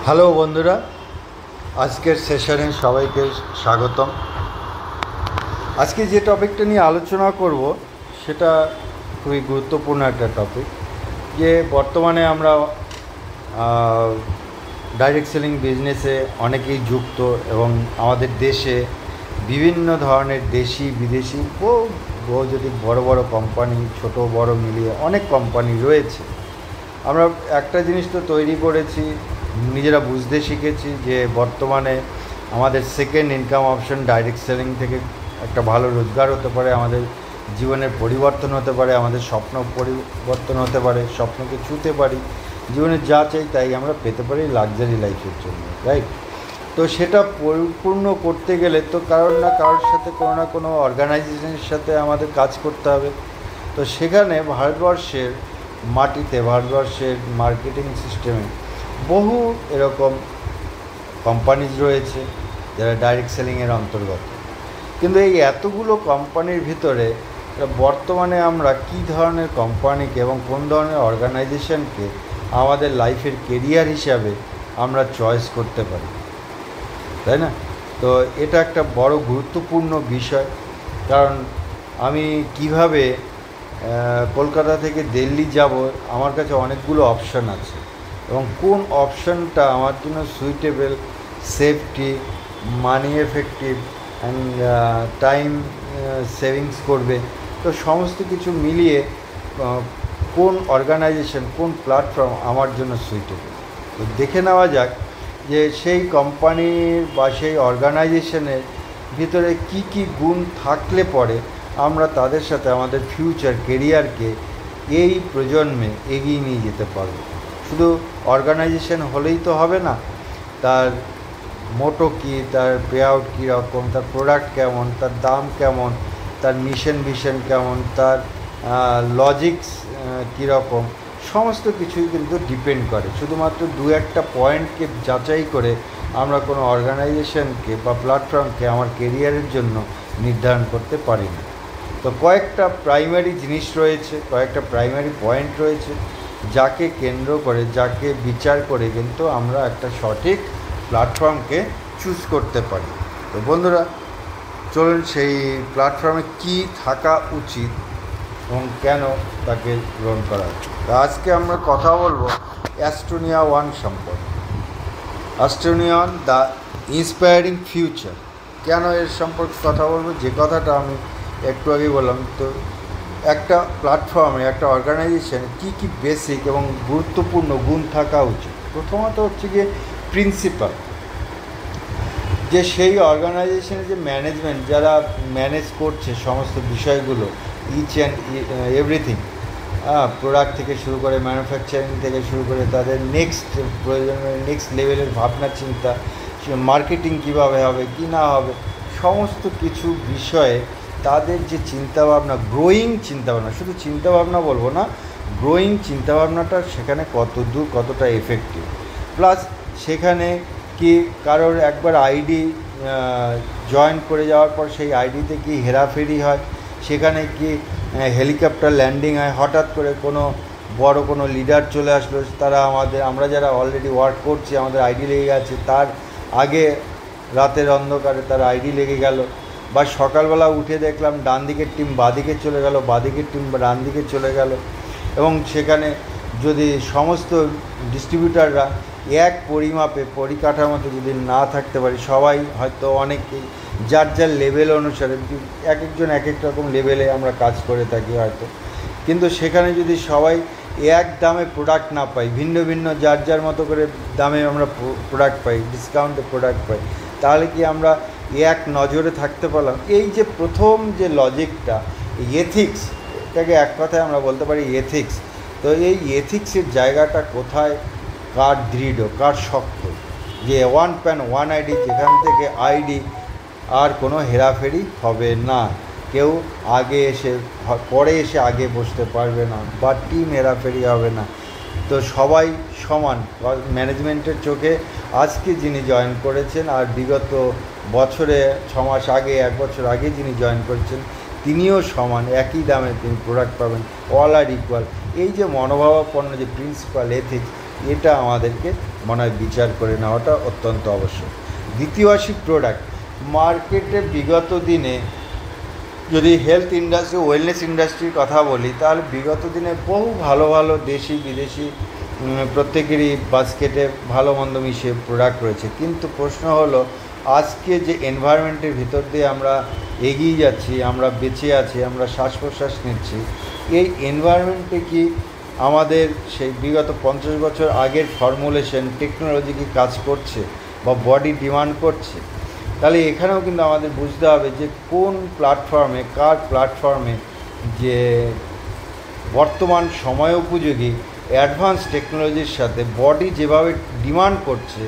Hello বন্ধুরা, আজকের সেশনে সবাইকে স্বাগতম। আজকে যে টপিকটা নিয়ে আলোচনা করব সেটা খুবই গুরুত্বপূর্ণ একটা টপিক। যে বর্তমানে আমরা ডাইরেক্ট সেলিং বিজনেসে অনেকেই যুক্ত এবং আমাদের দেশে বিভিন্ন ধরনের দেশি বিদেশি যদি বড় বড় কোম্পানি, ছোট বড় মিলিয়ে অনেক কোম্পানি রয়েছে। আমরা একটা জিনিস তো তৈরি করেছি, নিজেরা বুঝতে শিখেছি যে বর্তমানে আমাদের second income option direct selling থেকে একটা ভালো রোজগার হতে পারে, আমাদের জীবনের পরিবর্তন হতে পারে, আমাদের স্বপ্ন পরিবর্তন হতে পারে, স্বপ্নকে ছুঁতে পারি, জীবনে যা চাই তাই আমরা পেতে পারি লাক্সারি লাইফের জন্য, রাইট? তো সেটা পরিপূর্ণ করতে গেলে তো কারোর না কারোর সাথে কোনো না কোনো অর্গানাইজেশনের সাথে আমাদের কাজ করতে হবে। তো সেখানে ভারতবর্ষের মাটিতে, ভারতবর্ষের মার্কেটিং সিস্টেমে বহু এরকম কোম্পানিজ রয়েছে যারা ডাইরেক্ট সেলিংয়ের অন্তর্গত। কিন্তু এই এতগুলো কোম্পানির ভিতরে বর্তমানে আমরা কী ধরনের কোম্পানিকে এবং কোন ধরনের অর্গানাইজেশনকে আমাদের লাইফের কেরিয়ার হিসাবে আমরা চয়েস করতে পারি, তাই না? তো এটা একটা বড় গুরুত্বপূর্ণ বিষয়। কারণ আমি কিভাবে কলকাতা থেকে দিল্লি যাব, আমার কাছে অনেকগুলো অপশান আছে এবং কোন অপশানটা আমার জন্য suitable, safety, money effective and time savings করবে, তো সমস্ত কিছু মিলিয়ে কোন অর্গানাইজেশন, কোন প্ল্যাটফর্ম আমার জন্য সুইটেবল। তো দেখে নেওয়া যাক যে সেই কোম্পানির বা সেই অর্গানাইজেশনের ভিতরে কি কি গুণ থাকলে পরে আমরা তাদের সাথে আমাদের ফিউচার কেরিয়ারকে এই প্রজন্মে এগিয়ে নিয়ে যেতে পারব। শুধু অর্গানাইজেশন হলেই তো হবে না, তার মোটো কী, তার পে আউট কীরকম, তার প্রোডাক্ট কেমন, তার দাম কেমন, তার মিশন ভিশন কেমন, তার লজিক্স কীরকম, সমস্ত কিছুই কিন্তু ডিপেন্ড করে। শুধুমাত্র দু একটা পয়েন্টকে যাচাই করে আমরা কোনো অর্গানাইজেশনকে বা প্ল্যাটফর্মকে আমার কেরিয়ারের জন্য নির্ধারণ করতে পারি না। তো কয়েকটা প্রাইমারি জিনিস রয়েছে, কয়েকটা প্রাইমারি পয়েন্ট রয়েছে যাকে কেন্দ্র করে, যাকে বিচার করে কিন্তু আমরা একটা সঠিক প্ল্যাটফর্মকে চুজ করতে পারি। তো বন্ধুরা, চলুন সেই প্ল্যাটফর্মে কী থাকা উচিত এবং কেন তাকে গ্রহণ করা উচিত। আজকে আমরা কথা বলবো অ্যাস্টোনিয়া ওয়ান সম্পর্কে। Astonia one, the inspiring future. কেন এর সম্পর্কে কথা বলবো? যে কথাটা আমি একটু আগে বললাম। তো একটা প্ল্যাটফর্মে, একটা অর্গানাইজেশনে কী কী বেসিক এবং গুরুত্বপূর্ণ গুণ থাকা উচিত। প্রথমত হচ্ছে গিয়ে প্রিন্সিপাল, যে সেই অর্গানাইজেশনের যে ম্যানেজমেন্ট, যারা ম্যানেজ করছে সমস্ত বিষয়গুলো, ইচ অ্যান্ড এভরিথিং, প্রোডাক্ট থেকে শুরু করে, ম্যানুফ্যাকচারিং থেকে শুরু করে, তাদের নেক্সট প্রয়োজনের নেক্সট লেভেলের ভাবনা চিন্তা, মার্কেটিং কীভাবে হবে কি না হবে, সমস্ত কিছু বিষয়ে তাদের যে চিন্তাভাবনা, গ্রোয়িং চিন্তাভাবনা, শুধু চিন্তাভাবনা বলবো না, গ্রোয়িং চিন্তাভাবনাটা সেখানে কতদূর, কতটা এফেক্টিভ। প্লাস সেখানে কি কারোর একবার আইডি জয়েন করে যাওয়ার পর সেই আইডিতে কি হেরাফেরি হয়, সেখানে কি হেলিকপ্টার ল্যান্ডিং হয়, হঠাৎ করে কোনো বড় কোনো লিডার চলে আসলো, তারা আমরা যারা অলরেডি ওয়ার্ক করছি, আমাদের আইডি লেগে গেছে, তার আগে রাতের অন্ধকারে তার আইডি লেগে গেল, বা সকালবেলা উঠে দেখলাম ডান দিকের টিম বাঁদিকে চলে গেল, বাঁদিকের টিম ডান দিকে চলে গেল। এবং সেখানে যদি সমস্ত ডিস্ট্রিবিউটাররা এক পরিমাপে, পরিকাঠামোতে যদি না থাকতে পারি, সবাই হয়তো অনেকেই যার যার লেভেল অনুসারে, এক একজন এক এক রকম লেভেলে আমরা কাজ করে থাকি হয়তো, কিন্তু সেখানে যদি সবাই এক দামে প্রোডাক্ট না পাই, ভিন্ন ভিন্ন যার যার মতো করে দামে আমরা প্রোডাক্ট পাই, ডিসকাউন্টে প্রোডাক্ট পাই, তাহলে কি আমরা এক নজরে থাকতে পারলাম? এই যে প্রথম যে লজিকটা, এথিক্স, এটাকে এক কথায় আমরা বলতে পারি এথিক্স। তো এই এথিক্সের জায়গাটা কোথায়, কার দৃঢ়, কার শক্ত, যে ওয়ান প্যান ওয়ান আইডি, যেখান থেকে আইডি আর কোনো হেরাফেরি হবে না, কেউ আগে এসে পরে এসে আগে বসতে পারবে না, বা টিম হেরাফেরি হবে না। তো সবাই সমান ম্যানেজমেন্টের চোখে। আজকে যিনি জয়েন করেছেন আর বিগত বছরে 6 মাস আগে, 1 বছর আগে যিনি জয়েন করেছেন, তিনিও সমান, একই দামে তিনি প্রোডাক্ট পাবেন, অল আর ইকুয়াল। এই যে মনোভাবাপন্ন যে প্রিন্সিপাল এথিক্স, এটা আমাদেরকে মনে হয় বিচার করে নেওয়াটা অত্যন্ত আবশ্যক। দ্বিতীয় আসি প্রোডাক্ট। মার্কেটে বিগত দিনে যদি হেলথ ইন্ডাস্ট্রি, ওয়েলনেস ইন্ডাস্ট্রির কথা বলি, তাহলে বিগত দিনে বহু ভালো ভালো দেশি বিদেশি প্রত্যেকেরই বাস্কেটে ভালো মন্দ মিশিয়ে প্রোডাক্ট রয়েছে। কিন্তু প্রশ্ন হলো, আজকে যে এনভায়রনমেন্টের ভিতর দিয়ে আমরা এগিয়ে যাচ্ছি, আমরা বেঁচে আছি, আমরা শ্বাস প্রশ্বাস নিচ্ছি, এই এনভায়রনমেন্টে কি আমাদের সেই বিগত 50 বছর আগের ফর্মুলেশন টেকনোলজি কি কাজ করছে বা বডি ডিমান্ড করছে? তাহলে এখানেও কিন্তু আমাদের বুঝতে হবে যে কোন প্ল্যাটফর্মে, কার প্ল্যাটফর্মে যে বর্তমান সময় উপযোগী অ্যাডভান্স টেকনোলজির সাথে বডি যেভাবে ডিমান্ড করছে,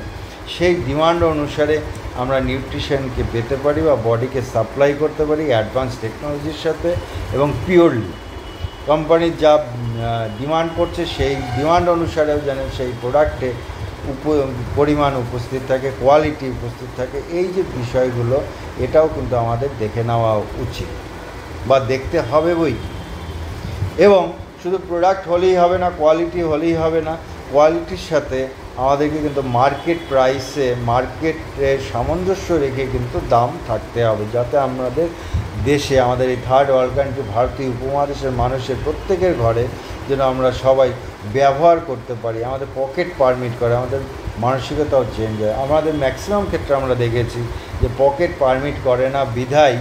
সেই ডিমান্ড অনুসারে আমরা নিউট্রিশনকে পেতে পারি বা বডিকে সাপ্লাই করতে পারি অ্যাডভান্স টেকনোলজির সাথে এবং পিওরলি। কোম্পানি যা ডিমান্ড করছে সেই ডিমান্ড অনুসারেও যেন সেই প্রোডাক্টে পরিমাণ উপস্থিত থাকে, কোয়ালিটি উপস্থিত থাকে। এই যে বিষয়গুলো, এটাও কিন্তু আমাদের দেখে নেওয়া উচিত বা দেখতে হবে বই। এবং শুধু প্রোডাক্ট হলেই হবে না, কোয়ালিটি হলেই হবে না, কোয়ালিটির সাথে আমাদেরকে কিন্তু মার্কেট প্রাইসে, মার্কেটের সামঞ্জস্য রেখে কিন্তু দাম থাকতে হবে, যাতে আমাদের দেশে, আমাদের এই থার্ড ওয়ার্ল্ড কান্ট্রি ভারতীয় উপমহাদেশের মানুষের প্রত্যেকের ঘরে যেন আমরা সবাই ব্যবহার করতে পারি, আমাদের পকেট পারমিট করে, আমাদের মানসিকতাও চেঞ্জ হয়। আমাদের ম্যাক্সিমাম ক্ষেত্রে আমরা দেখেছি যে পকেট পারমিট করে না বিধায়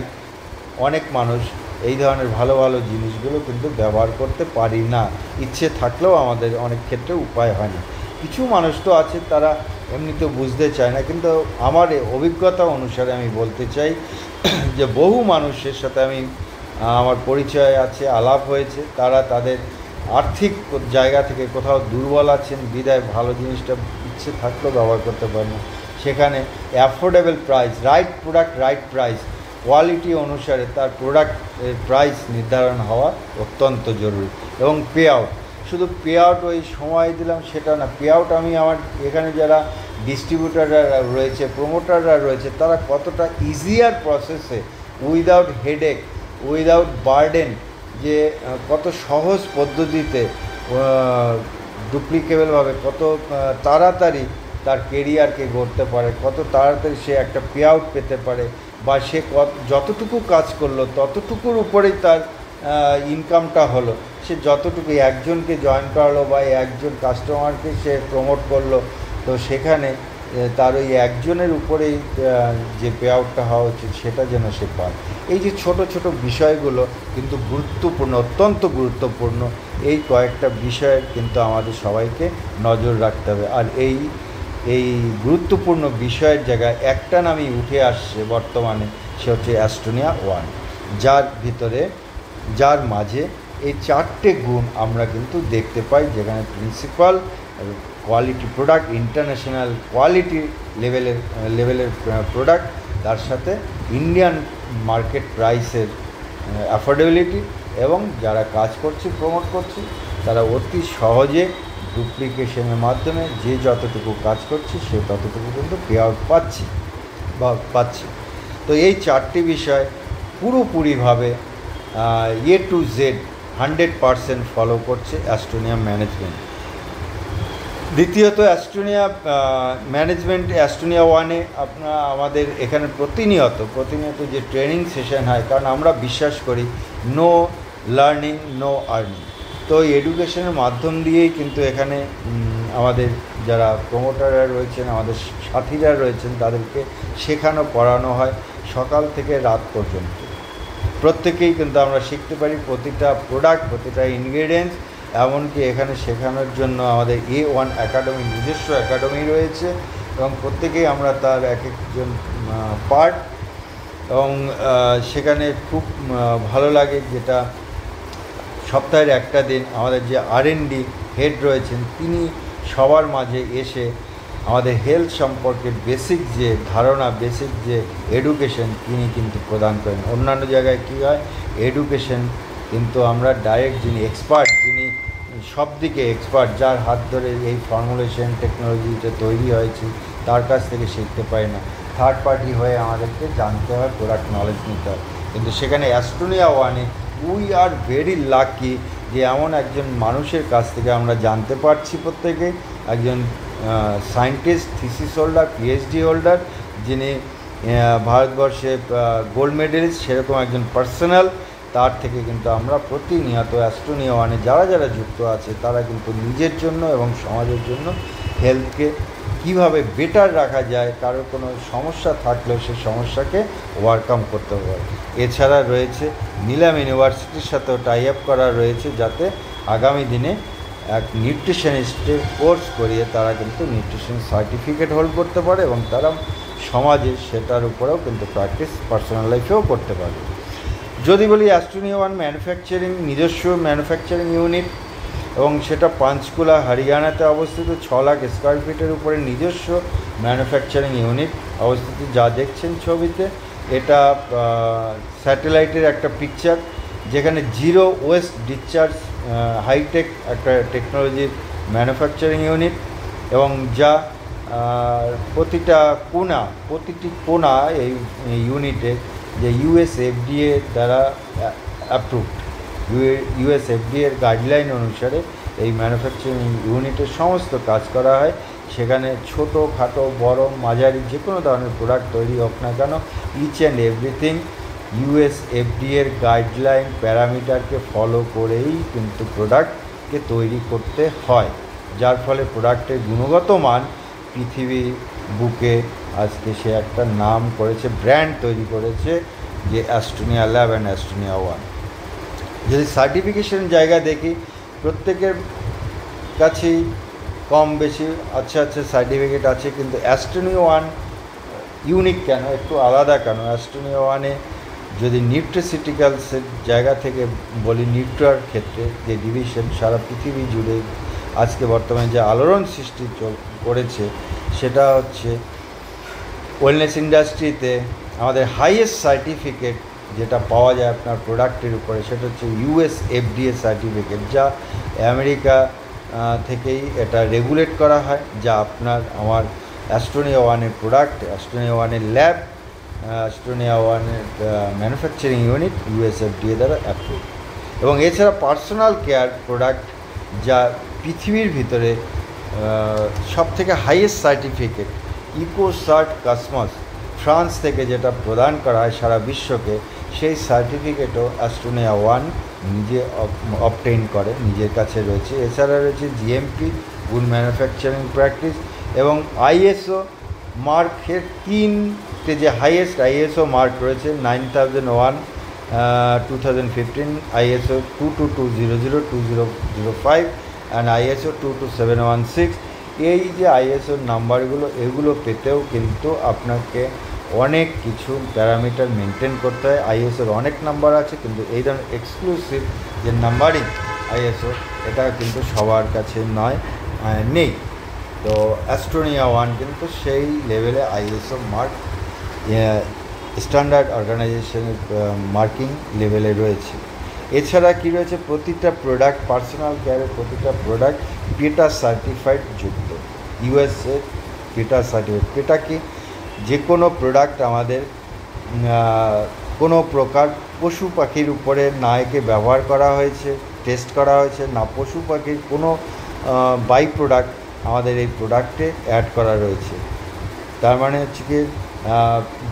অনেক মানুষ এই ধরনের ভালো ভালো জিনিসগুলো কিন্তু ব্যবহার করতে পারি না, ইচ্ছে থাকলেও আমাদের অনেক ক্ষেত্রে উপায় হয় না। কিছু মানুষ তো আছে তারা এমনিতেও বুঝতে চায় না, কিন্তু আমার অভিজ্ঞতা অনুসারে আমি বলতে চাই যে বহু মানুষের সাথে আমার পরিচয় আছে, আলাপ হয়েছে, তারা তাদের আর্থিক জায়গা থেকে কোথাও দুর্বল আছেন বিধায় ভালো জিনিসটা ইচ্ছে থাকলেও ব্যবহার করতে পারে না। সেখানে affordable price, right product right price, quality অনুসারে তার প্রোডাক্টের প্রাইস নির্ধারণ হওয়া অত্যন্ত জরুরি। এবং পে আউট, শুধু পে আউট ওই সময় দিলাম সেটা না, পে আউট আমি আমার এখানে যারা ডিস্ট্রিবিউটাররা রয়েছে, প্রোমোটাররা রয়েছে, তারা কতটা ইজিয়ার প্রসেসে, উইদাউট হেডেক, উইদাউট বার্ডেন, যে কত সহজ পদ্ধতিতে ডুপ্লিকেবলভাবে কত তাড়াতাড়ি তার কেরিয়ারকে গড়তে পারে, কত তাড়াতাড়ি সে একটা পে আউট পেতে পারে, বা সে যতটুকু কাজ করলো ততটুকুর উপরেই তার ইনকামটা হলো। সে যতটুকু একজনকে জয়েন করালো বা একজন কাস্টমারকে সে প্রমোট করলো, তো সেখানে তার ওই একজনের উপরেই যে পে আউটটা হওয়া উচিত সেটা যেন সে পায়। এই যে ছোট ছোট বিষয়গুলো কিন্তু গুরুত্বপূর্ণ, অত্যন্ত গুরুত্বপূর্ণ। এই কয়েকটা বিষয়ের কিন্তু আমাদের সবাইকে নজর রাখতে হবে। আর এই গুরুত্বপূর্ণ বিষয়ের জায়গায় একটা নামই উঠে আসছে বর্তমানে, সে হচ্ছে অ্যাস্টোনিয়া 1, যার মাঝে এই 4টে গুণ আমরা কিন্তু দেখতে পাই, যেখানে principal quality product, international quality লেভেলের প্রোডাক্ট, তার সাথে ইন্ডিয়ান মার্কেট প্রাইসের অ্যাফোর্ডেবিলিটি, এবং যারা কাজ করছে, প্রমোট করছে, তারা অতি সহজে ডুপ্লিকেশনের মাধ্যমে যে যতটুকু কাজ করছে সে ততটুকু কিন্তু পে আউট পাচ্ছে। তো এই 4টি বিষয় পুরোপুরিভাবে এ টু জেড 100% ফলো করছে অ্যাস্টোনিয়া ম্যানেজমেন্ট। দ্বিতীয়ত, অ্যাস্টোনিয়া ম্যানেজমেন্ট অ্যাস্টোনিয়া 1-এ আমাদের এখানে প্রতিনিয়ত যে ট্রেনিং সেশন হয়, কারণ আমরা বিশ্বাস করি নো লার্নিং নো আর্নিং। তো এডুকেশনের মাধ্যম দিয়েই কিন্তু এখানে আমাদের যারা প্রমোটাররা রয়েছেন, আমাদের সাথীরা রয়েছেন, তাদেরকে শেখানো পড়ানো হয় সকাল থেকে রাত পর্যন্ত। প্রত্যেকেই কিন্তু আমরা শিখতে পারি প্রতিটা প্রোডাক্ট, প্রতিটা ইনগ্রেডিয়েন্টস। এমনকি এখানে শেখানোর জন্য আমাদের A1 একাডেমি, নিজস্ব একাডেমি রয়েছে, এবং প্রত্যেকেই আমরা তার এক একজন পার্ট। এবং সেখানে খুব ভালো লাগে যেটা সপ্তাহের একটা দিন আমাদের যে R&D হেড রয়েছেন, তিনি সবার মাঝে এসে আমাদের হেলথ সম্পর্কে বেসিক যে ধারণা, বেসিক যে এডুকেশন তিনি কিন্তু প্রদান করেন। অন্যান্য জায়গায় কী হয়, এডুকেশন কিন্তু আমরা ডাইরেক্ট যিনি এক্সপার্ট, যিনি সব দিকে এক্সপার্ট, যার হাত ধরে এই ফর্মুলেশন টেকনোলজিটা তৈরি হয়েছে, তার কাছ থেকে শিখতে পারি না, থার্ড পার্টি হয়ে আমাদেরকে জানতে হয়, প্রোডাক্ট নলেজ নিতে হয়। কিন্তু সেখানে Astonia 1-এ we are very lucky যে এমন একজন মানুষের কাছ থেকে আমরা জানতে পারছি প্রত্যেকে, একজন scientist, thesis holder, PhD holder, যিনি ভারতবর্ষে গোল্ড মেডেলিস্ট, সেরকম একজন পার্সোনাল, তার থেকে কিন্তু আমরা প্রতিনিয়ত অ্যাস্ট্রোনিয়া ওয়ানে যারা যারা যুক্ত আছে তারা কিন্তু নিজের জন্য এবং সমাজের জন্য হেলথকে কীভাবে বেটার রাখা যায়, কারোর কোনো সমস্যা থাকলেও সেই সমস্যাকে ওভারকাম করতে পারে। এছাড়া রয়েছে নিলাম ইউনিভার্সিটির সাথেও টাই আপ করা রয়েছে, যাতে আগামী দিনে এক নিউট্রিশনিস্টের কোর্স করিয়ে তারা কিন্তু নিউট্রিশন সার্টিফিকেট হোল্ড করতে পারে এবং তারা সমাজে সেটার উপরেও কিন্তু প্র্যাকটিস পার্সোনাল লাইফেও করতে পারে। যদি বলি অ্যাস্ট্রোনিয়া ওয়ান ম্যানুফ্যাকচারিং, নিজস্ব ম্যানুফ্যাকচারিং ইউনিট, এবং সেটা পাঁচকুলা হরিয়ানাতে অবস্থিত, 6 লাখ স্কোয়ার ফিটের উপরে নিজস্ব ম্যানুফ্যাকচারিং ইউনিট অবস্থিত। যা দেখছেন ছবিতে এটা স্যাটেলাইটের একটা পিকচার, যেখানে জিরো ওয়েস্ট ডিসচার্জ হাইটেক একটা টেকনোলজির ম্যানুফ্যাকচারিং ইউনিট, এবং যা প্রতিটি কোণা এই ইউনিটে যে ইউএসএফডিএ দ্বারা অ্যাপ্রুভড, ইউএসএফডিএর গাইডলাইন অনুসারে এই ম্যানুফ্যাকচারিং ইউনিটের সমস্ত কাজ করা হয়। সেখানে ছোটো খাটো বড় মাঝারি যে কোনো ধরনের প্রোডাক্ট তৈরি হোক না কেন, ইচ অ্যান্ড এভরিথিং ইউএসএফডিএর গাইডলাইন প্যারামিটারকে ফলো করেই কিন্তু প্রোডাক্টকে তৈরি করতে হয়, যার ফলে প্রোডাক্টের গুণগত মান পৃথিবী বুকে আজকে সে একটা নাম করেছে, ব্র্যান্ড তৈরি করেছে, যে অ্যাস্ট্রোনিয়া ল্যাব অ্যান্ড অ্যাস্ট্রোনিয়া ওয়ান। যদি সার্টিফিকেশন জায়গা দেখি, প্রত্যেকের কাছেই কম বেশি আচ্ছা সার্টিফিকেট আছে, কিন্তু অ্যাস্ট্রোনিয়া ওয়ান ইউনিক কেন, একটু আলাদা কেন? অ্যাস্ট্রোনিয়া ওয়ানে যদি নিউট্রিসিউটিক্যালসের জায়গা থেকে বলি, নিউট্রার ক্ষেত্রে যে ডিভিশন সারা পৃথিবী জুড়ে আজকে বর্তমানে যে আলোড়ন সৃষ্টি করেছে, সেটা হচ্ছে ওয়েলনেস ইন্ডাস্ট্রিতে আমাদের হাইয়েস্ট সার্টিফিকেট যেটা পাওয়া যায় আপনার প্রোডাক্টের উপরে, সেটা হচ্ছে ইউএসএফডিএ সার্টিফিকেট, যা আমেরিকা থেকেই এটা রেগুলেট করা হয়, যা আপনার আমার অ্যাস্ট্রোনিয়া ওয়ানের প্রোডাক্ট, অ্যাস্ট্রোনিয়া ওয়ানের ল্যাব, অ্যাস্ট্রোনিয়া ওয়ানের ম্যানুফ্যাকচারিং ইউনিট ইউএসএফডিএ দ্বারা অ্যাপ্রুভ। এবং এছাড়া পার্সোনাল কেয়ার প্রোডাক্ট, যা পৃথিবীর ভিতরে সবথেকে হাইয়েস্ট সার্টিফিকেট, ইকোসার্ট কাসমস ফ্রান্স থেকে যেটা প্রদান করা হয় সারা বিশ্বকে, সেই সার্টিফিকেটও অ্যাস্ট্রোনিয়া ওয়ান নিজে অবটেইন করে, নিজের কাছে রয়েছে। এছাড়া রয়েছে জিএমপি, গুড ম্যানুফ্যাকচারিং প্র্যাকটিস, এবং আইএসও মার্কের 3টে যে হাইয়েস্ট আইএসও মার্ক রয়েছে, 9001 2015, ISO 22200 2005 অ্যান্ড ISO 22716। এই যে আইএসওর নাম্বারগুলো, এগুলো পেতেও কিন্তু আপনাকে অনেক কিছু প্যারামিটার মেনটেন করতে হয়। আইএসওর অনেক নাম্বার আছে, কিন্তু এই ধরনের এক্সক্লুসিভ যে নাম্বারিং আইএসও, এটা কিন্তু সবার কাছে নেই। তো অ্যাস্ট্রোনিয়া ওয়ান কিন্তু সেই লেভেলে আইএসও মার্ক স্ট্যান্ডার্ড অর্গানাইজেশনের মার্কিং লেভেলে রয়েছে। এছাড়া কী রয়েছে, প্রতিটা প্রোডাক্ট, পার্সোনাল কেয়ারের প্রতিটা প্রোডাক্ট পেটা সার্টিফাইড যুক্ত, ইউএসএ পেটা সার্টিফাইড। পেটা কি? যে কোনো প্রোডাক্ট আমাদের কোনো প্রকার পশু পাখির উপরে না একে ব্যবহার করা হয়েছে, টেস্ট করা হয়েছে, না পশু পাখির কোনো বাই প্রোডাক্ট আমাদের এই প্রোডাক্টে অ্যাড করা রয়েছে। তার মানে হচ্ছে কি,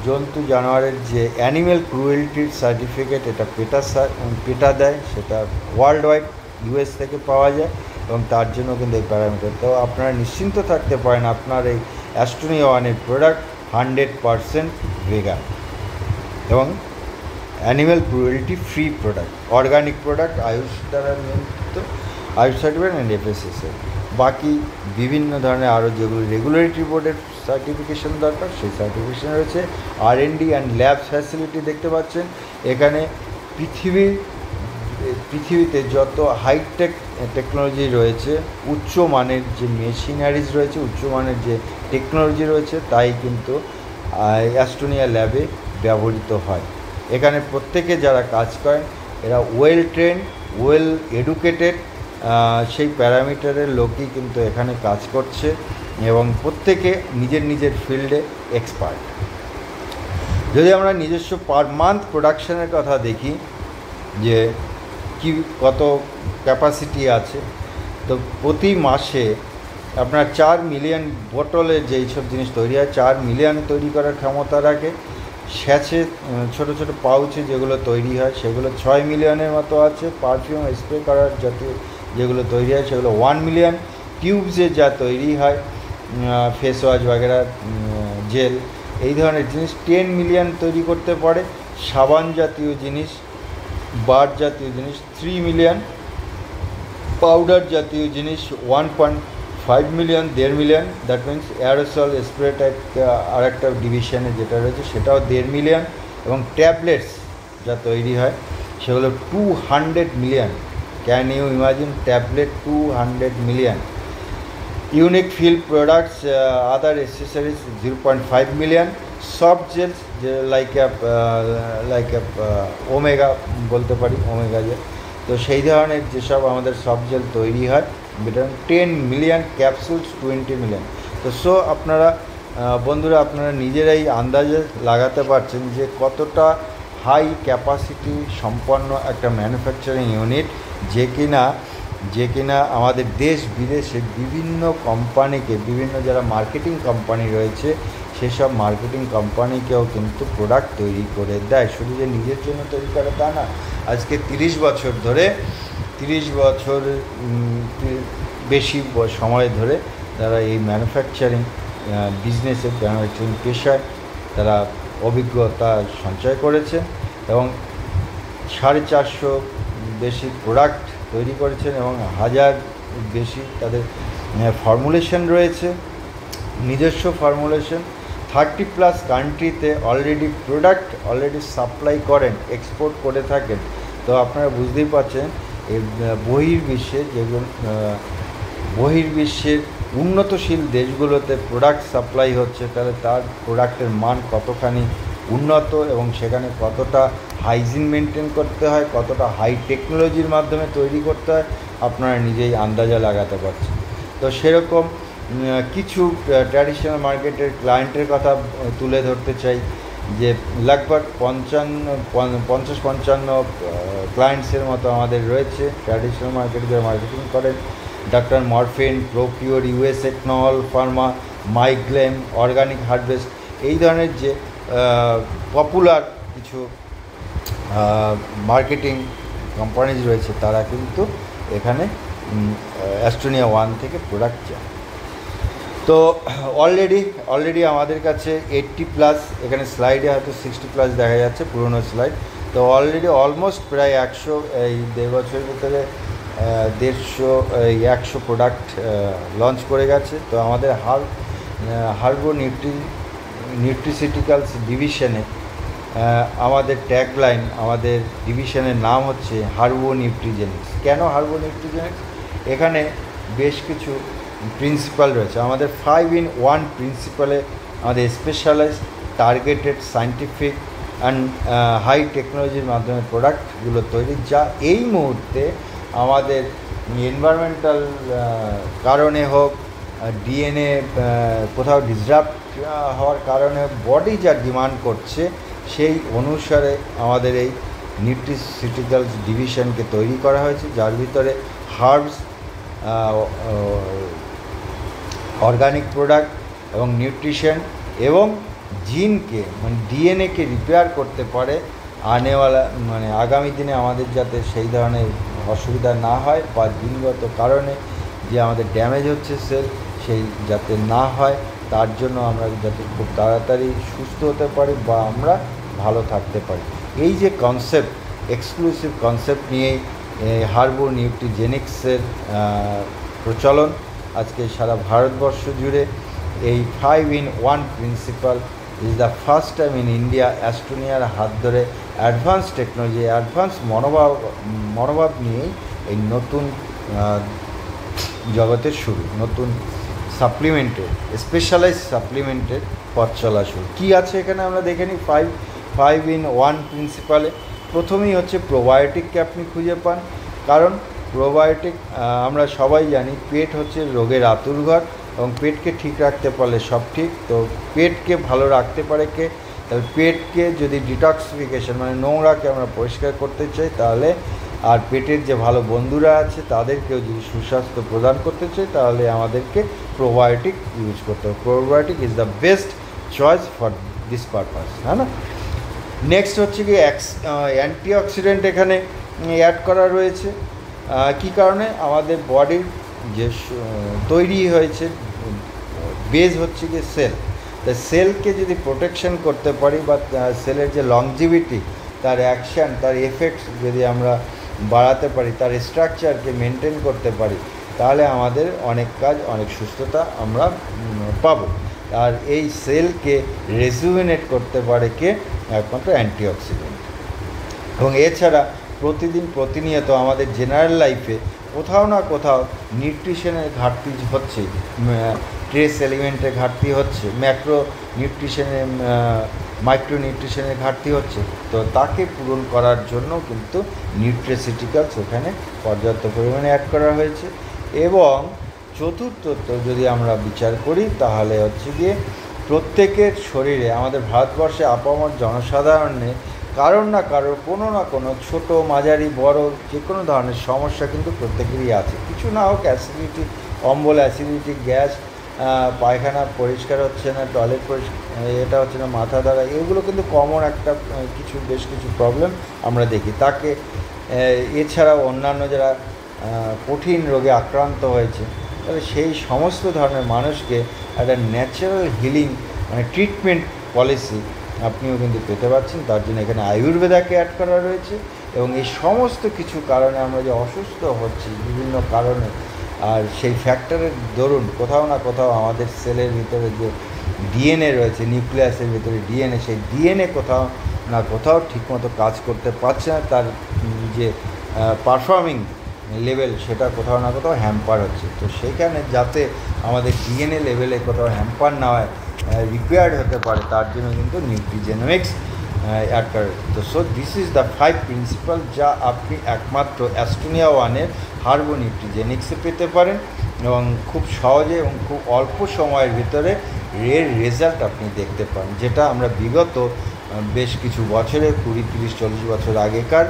জন্তু জানোয়ারের যে অ্যানিম্যাল ক্রুয়েলটির সার্টিফিকেট, এটা পেটা দেয়, সেটা ওয়ার্ল্ড ওয়াইড ইউএস থেকে পাওয়া যায়, এবং তার জন্য কিন্তু এই প্যারামিটার। তো আপনারা নিশ্চিন্ত থাকতে পারেন, আপনার এই অ্যাস্ট্রোনিয়া ওয়ানের প্রোডাক্ট 100% ভেগান এবং animal cruelty free product, organic product, Ayush দ্বারা নিয়ন্ত্রিত, আয়ুষ সার্টিফিকেট অ্যান্ড এফএসএসএ। বাকি বিভিন্ন ধরনের আরও যেগুলো রেগুলেটরি বোর্ডের সার্টিফিকেশন দরকার, সেই সার্টিফিকেশন রয়েছে। R&D অ্যান্ড ল্যাব ফ্যাসিলিটি দেখতে পাচ্ছেন এখানে। পৃথিবীতে যত হাইটেক টেকনোলজি রয়েছে, উচ্চমানের যে মেশিনারিজ রয়েছে, উচ্চমানের যে টেকনোলজি রয়েছে, তাই কিন্তু অ্যাস্ট্রোনিয়া ল্যাবে ব্যবহৃত হয়। এখানে প্রত্যেকে যারা কাজ করেন, এরা ওয়েল ট্রেন্ড, ওয়েল এডুকেটেড, সেই প্যারামিটারের লোকই কিন্তু এখানে কাজ করছে, এবং প্রত্যেকে নিজের ফিল্ডে এক্সপার্ট। যদি আমরা নিজস্ব পার মান্থ প্রোডাকশানের কথা দেখি, যে কি কত ক্যাপাসিটি আছে। তো প্রতি মাসে আপনার 4 মিলিয়ন বোতলে যেই সব জিনিস তৈরি হয় 4 মিলিয়ন তৈরি করার ক্ষমতা রাখে। স্যাচে ছোটো ছোটো পাউচে যেগুলো তৈরি হয় সেগুলো 6 মিলিয়নের মতো আছে। পারফিউম স্প্রে করার জাতীয় যেগুলো তৈরি হয় সেগুলো 1 মিলিয়ন। টিউবসে যা তৈরি হয় ফেস ওয়াশ বাগেরা, জেল, এই ধরনের জিনিস 10 মিলিয়ন তৈরি করতে পারে। সাবান জাতীয় জিনিস, বার জাতীয় জিনিস 3 মিলিয়ন, পাউডার জাতীয় জিনিস 1.5 million, 1.5 million. That means aerosol spray type আর একটা ডিভিশনে যেটা রয়েছে সেটাও 1.5 মিলিয়ন। এবং ট্যাবলেটস যা তৈরি হয় সেগুলো 200 million. Can you imagine tablet 200 million. Unique fill products, other accessories 0.5 million. Soft gels যে লাইক ওমেগা বলতে পারি, ওমেগা জেল, তো সেই ধরনের যেসব আমাদের সফট জেল তৈরি হয় এটা 10 মিলিয়ন। Capsules 20 million. তো আপনারা বন্ধুরা আপনারা নিজেরাই আন্দাজে লাগাতে পারছেন যে কতটা হাই ক্যাপাসিটি সম্পন্ন একটা ম্যানুফ্যাকচারিং ইউনিট, যে কিনা আমাদের দেশ বিদেশে বিভিন্ন কোম্পানিকে, বিভিন্ন যারা মার্কেটিং কোম্পানি রয়েছে সেসব মার্কেটিং কোম্পানিকেও কিন্তু প্রোডাক্ট তৈরি করে দেয়। শুধু যে নিজের জন্য তৈরি করে তা না, আজকে 30 বছর ধরে, 30 বছর বেশি সময় ধরে তারা এই ম্যানুফ্যাকচারিং বিজনেসে, ম্যানুফ্যাকচারিং পেশায় তারা অভিজ্ঞতা সঞ্চয় করেছে এবং 450 বেশি প্রোডাক্ট তৈরি করেছেন এবং 1000 বেশি তাদের ফর্মুলেশন রয়েছে, নিজস্ব ফর্মুলেশন। 30+ কান্ট্রিতে অলরেডি সাপ্লাই করেন, এক্সপোর্ট করে থাকেন। তো আপনারা বুঝতেই পারছেন এই বহির্বিশ্বের উন্নতশীল দেশগুলোতে প্রোডাক্ট সাপ্লাই হচ্ছে, তাহলে তার প্রোডাক্টের মান কতখানি উন্নত এবং সেখানে কতটা হাইজিন মেনটেন করতে হয়, কতটা হাই টেকনোলজির মাধ্যমে তৈরি করতে হয় আপনারা নিজেই আন্দাজা লাগাতে পারছেন। তো সেরকম কিছু ট্র্যাডিশনাল মার্কেটের ক্লায়েন্টের কথা তুলে ধরতে চাই যে লগভগ 50-55 ক্লায়েন্টসের মতো আমাদের রয়েছে ট্র্যাডিশনাল মার্কেটে যারা মার্কেটিং করেন। ডক্টর মরফিন, প্রোকিওর, ইউএস একনল ফার্মা, মাইগ্লেম, অর্গানিক হারভেস্ট, এই ধরনের যে পপুলার কিছু মার্কেটিং কোম্পানিজ রয়েছে তারা কিন্তু এখানে অ্যাস্টোনিয়া 1 থেকে প্রোডাক্ট চায়। তো অলরেডি আমাদের কাছে 80+, এখানে স্লাইডে হয়তো 60+ দেখা যাচ্ছে পুরনো স্লাইড। তো অলরেডি অলমোস্ট প্রায় 100, এই 1.5 বছরের ভিতরে 150 প্রোডাক্ট লঞ্চ করে গেছে। তো আমাদের হার্বো নিউট্রিসিউটিক্যালস ডিভিশনে আমাদের ট্যাগলাইন, আমাদের ডিভিশনের নাম হচ্ছে হার্বো নিউট্রিজেনিক্স। কেন হার্বো নিউট্রিজেনিক্স? এখানে বেশ কিছু প্রিন্সিপাল রয়েছে। আমাদের 5-in-1 প্রিন্সিপালে আমাদের specialised, targeted, scientific and high টেকনোলজির মাধ্যমে প্রোডাক্টগুলো তৈরি, যা এই মুহূর্তে আমাদের এনভায়রনমেন্টাল কারণে হোক, ডিএনএ কোথাও ডিসরাপ্ট হওয়ার কারণে বডি যা ডিমান্ড করছে সেই অনুসারে আমাদের এই নিউট্রিসিউটিক্যালস ডিভিশনকে তৈরি করা হয়েছে, যার ভিতরে হার্বস, অর্গানিক প্রোডাক্ট এবং নিউট্রিশন এবং জিনকে মানে ডিএনএকে রিপেয়ার করতে পারে আগামী দিনে আমাদের যাতে সেই ধরনের অসুবিধা না হয় বা জিনগত কারণে যে আমাদের ড্যামেজ হচ্ছে সেল সেই যাতে না হয়, তার জন্য আমরা যাতে খুব তাড়াতাড়ি সুস্থ হতে পারি বা আমরা ভালো থাকতে পারি। এই যে কনসেপ্ট, এক্সক্লুসিভ কনসেপ্ট নিয়েই হার্বো নিউট্রিজেনিক্সের প্রচলন আজকে সারা ভারতবর্ষ জুড়ে। এই 5-in-1 principal is the first time in India. অ্যাস্টোনিয়ার হাত ধরে অ্যাডভান্স টেকনোলজি, অ্যাডভান্স মনোভাব নিয়েই এই নতুন জগতের শুরু, নতুন সাপ্লিমেন্টের, স্পেশালাইজ সাপ্লিমেন্টের পথ চলা শুরু। কী আছে এখানে আমরা দেখে নিই। 5-in-1 প্রিন্সিপালে প্রথমেই হচ্ছে প্রোবায়োটিককে আপনি খুঁজে পান, কারণ প্রোবায়োটিক আমরা সবাই জানি পেট হচ্ছে রোগের আতুরঘর এবং পেটকে ঠিক রাখতে পারলে সব ঠিক। তো পেটকে ভালো রাখতে পারে কে? তাহলে পেটকে যদি ডিটক্সিফিকেশন মানে নোংরাকে আমরা পরিষ্কার করতে চাই তাহলে আর পেটের যে ভালো বন্ধুরা আছে তাদেরকেও যদি সুস্বাস্থ্য প্রদান করতে চাই তাহলে আমাদেরকে প্রোবায়োটিক ইউজ করতে হবে। Probiotic is the best choice for this purpose, হ্যাঁ না। নেক্সট হচ্ছে কি অ্যান্টিঅক্সিডেন্ট এখানে অ্যাড করা রয়েছে। কী কারণে? আমাদের বডির যে তৈরি হয়েছে বেজ হচ্ছে কি সেল, তা সেলকে যদি প্রোটেকশন করতে পারি বা সেলের যে লংজিভিটি, তার অ্যাকশান, তার এফেক্টস যদি আমরা বাড়াতে পারি, তার স্ট্রাকচারকে মেনটেন করতে পারি, তাহলে আমাদের অনেক কাজ, অনেক সুস্থতা আমরা পাবো। আর এই সেলকে রেজুভিনেট করতে পারে কে? একমাত্র অ্যান্টিঅক্সিডেন্ট। এবং এছাড়া প্রতিনিয়ত আমাদের জেনারেল লাইফে কোথাও না কোথাও নিউট্রিশনের ঘাটতি হচ্ছে, ট্রেস এলিমেন্টের ঘাটতি হচ্ছে, ম্যাক্রো নিউট্রিশনে মাইক্রো নিউট্রিশনের ঘাটতি হচ্ছে, তো তাকে পূরণ করার জন্য কিন্তু নিউট্রিসিউটিক্যালস ওখানে পর্যাপ্ত পরিমাণে অ্যাড করা হয়েছে। এবং চতুর্থত যদি আমরা বিচার করি তাহলে হচ্ছে গিয়ে প্রত্যেকের শরীরে, আমাদের ভারতবর্ষে আপামর জনসাধারণে কারোর না কারোর কোনো না কোনো ছোট, মাঝারি, বড় যে কোনো ধরনের সমস্যা কিন্তু প্রত্যেকেরই আছে। কিছু না হোক অ্যাসিডিটি, অম্বল, অ্যাসিডিটি, গ্যাস, পায়খানা পরিষ্কার হচ্ছে না, টয়লেট এটা হচ্ছে না, মাথা ধরা, এগুলো কিন্তু কমন একটা বেশ কিছু প্রবলেম আমরা দেখি। তাকে এছাড়াও অন্যান্য যারা কঠিন রোগে আক্রান্ত হয়েছে, তাহলে সেই সমস্ত ধরনের মানুষকে একটা ন্যাচারাল হিলিং মানে ট্রিটমেন্ট পলিসি আপনিও কিন্তু পেতে পারছেন। তার জন্য এখানে আয়ুর্বেদাকে অ্যাড করা রয়েছে। এবং এই সমস্ত কিছু কারণে আমরা যে অসুস্থ হচ্ছি বিভিন্ন কারণে, আর সেই ফ্যাক্টরের দরুন কোথাও না কোথাও আমাদের সেলের ভিতরে যে ডিএনএ রয়েছে, নিউক্লিয়াসের ভিতরে ডিএনএ, সেই ডিএনএ কোথাও না কোথাও ঠিকমতো কাজ করতে পারছে না, তার যে পারফর্মিং লেভেল সেটা কোথাও না কোথাও হ্যাম্পার হচ্ছে। তো সেইখানে যাতে আমাদের ডিএনএ লেভেলে কোথাও হ্যাম্পার না হয়, রিপেয়ার্ড হতে পারে, তার জন্য কিন্তু নিউট্রিজেনমিক্স অ্যাড করে। তো so this is the 5 principal যা আপনি একমাত্র অ্যাস্টোনিয়া ওয়ানের হার্বো নিউট্রিজেনিক্সে পেতে পারেন এবং খুব সহজে এবং খুব অল্প সময়ের ভিতরে এর রেজাল্ট আপনি দেখতে পান, যেটা আমরা বিগত বেশ কিছু বছরে 20, 30, 40 বছর আগেকার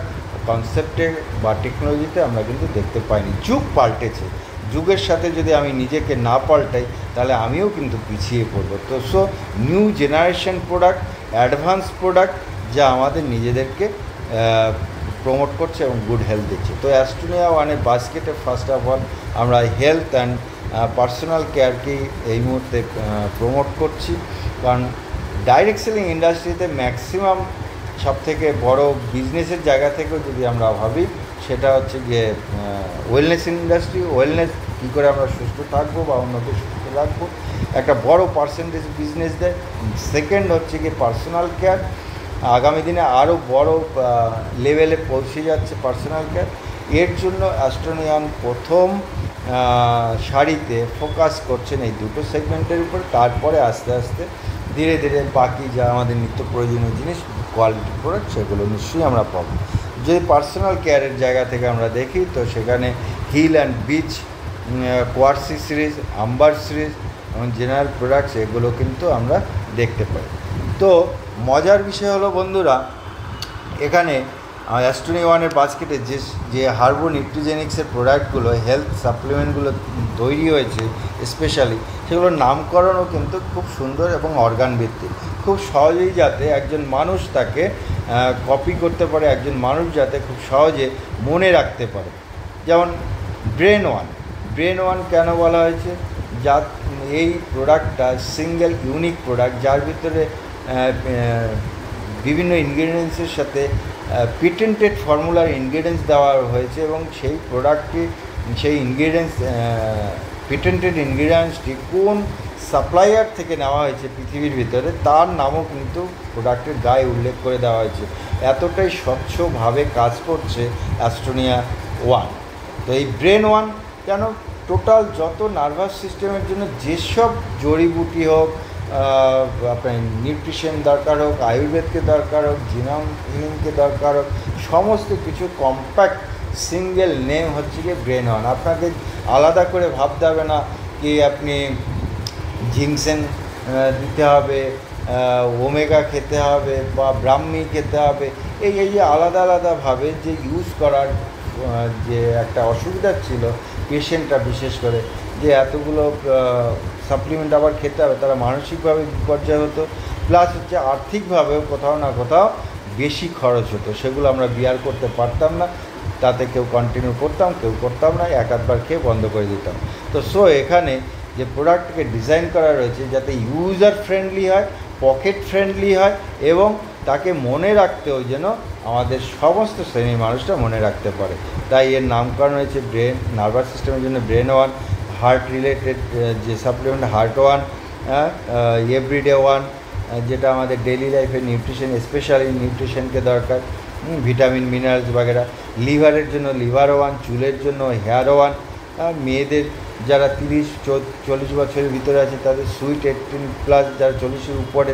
কনসেপ্টে বা টেকনোলজিতে আমরা কিন্তু দেখতে পাইনি। যুগ পাল্টেছে, যুগের সাথে যদি আমি নিজেকে না পাল্টাই তাহলে আমিও কিন্তু পিছিয়ে পড়বো। তো so new generation product, advance product যা আমাদের নিজেদেরকে প্রমোট করছে এবং গুড হেলথ দিচ্ছে। তো অ্যাস্টোনিয়া ওয়ানের বাস্কেটে ফার্স্ট অফ অল আমরা হেলথ অ্যান্ড পার্সোনাল কেয়ারকেই এই মুহূর্তে প্রমোট করছি, কারণ ডাইরেক্ট সেলিং ইন্ডাস্ট্রিতে ম্যাক্সিমাম সবথেকে বড় বিজনেসের জায়গা থেকেও যদি আমরা ভাবি, সেটা হচ্ছে গিয়ে ওয়েলনেস ইন্ডাস্ট্রি। ওয়েলনেস কী করে আমরা সুস্থ থাকবো বা অন্যকে সুস্থ রাখবো, একটা বড় পার্সেন্টেজ বিজনেস দেয়। সেকেন্ড হচ্ছে গিয়ে পার্সোনাল কেয়ার, আগামী দিনে আরও বড় লেভেলে পৌঁছে যাচ্ছে পার্সোনাল কেয়ার। এর জন্য অ্যাস্টোনিয়ান প্রথম সারিতে ফোকাস করছেন এই দুটো সেগমেন্টের উপর। তারপরে আস্তে আস্তে ধীরে ধীরে বাকি যা আমাদের নিত্য প্রয়োজনীয় জিনিস, কোয়ালিটি প্রোডাক্ট, সেগুলো নিশ্চয়ই আমরা পাবো। যদি পার্সোনাল কেয়ারের জায়গা থেকে আমরা দেখি তো সেখানে হিল অ্যান্ড বিচ, কোয়ার্সি সিরিজ, আম্বার সিরিজ এবং জেনারেল প্রোডাক্টস, এগুলো কিন্তু আমরা দেখতে পাই। তো মজার বিষয় হলো বন্ধুরা, এখানে অ্যাস্টোনিয়া ওয়ানের বাস্কেটে যে হার্বো নিউট্রিজেনিক্সের প্রোডাক্টগুলো, হেলথ সাপ্লিমেন্টগুলো তৈরি হয়েছে স্পেশালি, সেগুলোর নামকরণও কিন্তু খুব সুন্দর এবং অর্গান ভিত্তিক। খুব সহজেই যাতে একজন মানুষ তাকে কপি করতে পারে, একজন মানুষ যাতে খুব সহজে মনে রাখতে পারে। যেমন ব্রেন ওয়ান কেন বলা হয়েছে? যা এই প্রোডাক্টটা সিঙ্গেল ইউনিক প্রোডাক্ট, যার ভিতরে বিভিন্ন ইনগ্রিডিয়েন্টসের সাথে পেটেন্টেড ফর্মুলার ইনগ্রিডিয়েন্টস দেওয়া হয়েছে এবং সেই প্রোডাক্টটি, সেই ইনগ্রিডিয়েন্টস, পেটেন্টেড ইনগ্রিডিয়েন্টসটি কোন সাপ্লায়ার থেকে নেওয়া হয়েছে পৃথিবীর ভিতরে, তার নামও কিন্তু প্রোডাক্টের গায়ে উল্লেখ করে দেওয়া হয়েছে। এতটাই স্বচ্ছভাবে কাজ করছে অ্যাস্টোনিয়া ওয়ান। তো এই ব্রেন ওয়ান কেন? টোটাল যত নার্ভাস সিস্টেমের জন্য যেসব জড়িবুটি হোক, আপনার নিউট্রিশন দরকার হোক, আয়ুর্বেদকে দরকার হোক, জিনোম হিলিংকে দরকার হোক, সমস্ত কিছু কম্প্যাক্ট সিঙ্গেল নেম হচ্ছে গিয়ে ব্রেন ওয়ান। আপনাকে আলাদা করে ভাবতে হবে না কি আপনি জিংসেন দিতে হবে, ওমেগা খেতে হবে বা ব্রাহ্মী খেতে হবে। এই যে আলাদা আলাদাভাবে যে ইউজ করার যে একটা অসুবিধা ছিল পেশেন্টরা বিশেষ করে, যে এতগুলো সাপ্লিমেন্ট আবার খেতে হবে, তারা মানসিকভাবে বিপর্যয় হতো, প্লাস হচ্ছে আর্থিকভাবেও কোথাও না কোথাও বেশি খরচ হতো, সেগুলো আমরা বিয়ার করতে পারতাম না। তাতে কেউ কন্টিনিউ করতাম, কেউ করতাম না, এক আধবার খেয়ে বন্ধ করে দিতাম। তো এখানে যে প্রোডাক্টকে ডিজাইন করা রয়েছে যাতে ইউজার ফ্রেন্ডলি হয়, পকেট ফ্রেন্ডলি হয়, এবং তাকে মনে রাখতেও যেন আমাদের সমস্ত শ্রেণীর মানুষটা মনে রাখতে পারে। তাই এর নামকরণ হয়েছে ব্রেন, নার্ভাস সিস্টেমের জন্য ব্রেন ওয়ান, হার্ট রিলেটেড যে supplement heart one, everyday one, যেটা আমাদের ডেইলি লাইফে নিউট্রিশন, স্পেশালি নিউট্রিশনকে দরকার, ভিটামিন মিনারেলস বাগেরা, লিভারের জন্য লিভার ওয়ান, চুলের জন্য হেয়ার ওয়ান, মেয়েদের যারা 30-40 বছরের ভিতরে আছে তাদের সুইট 18+, যারা 40-এর উপরে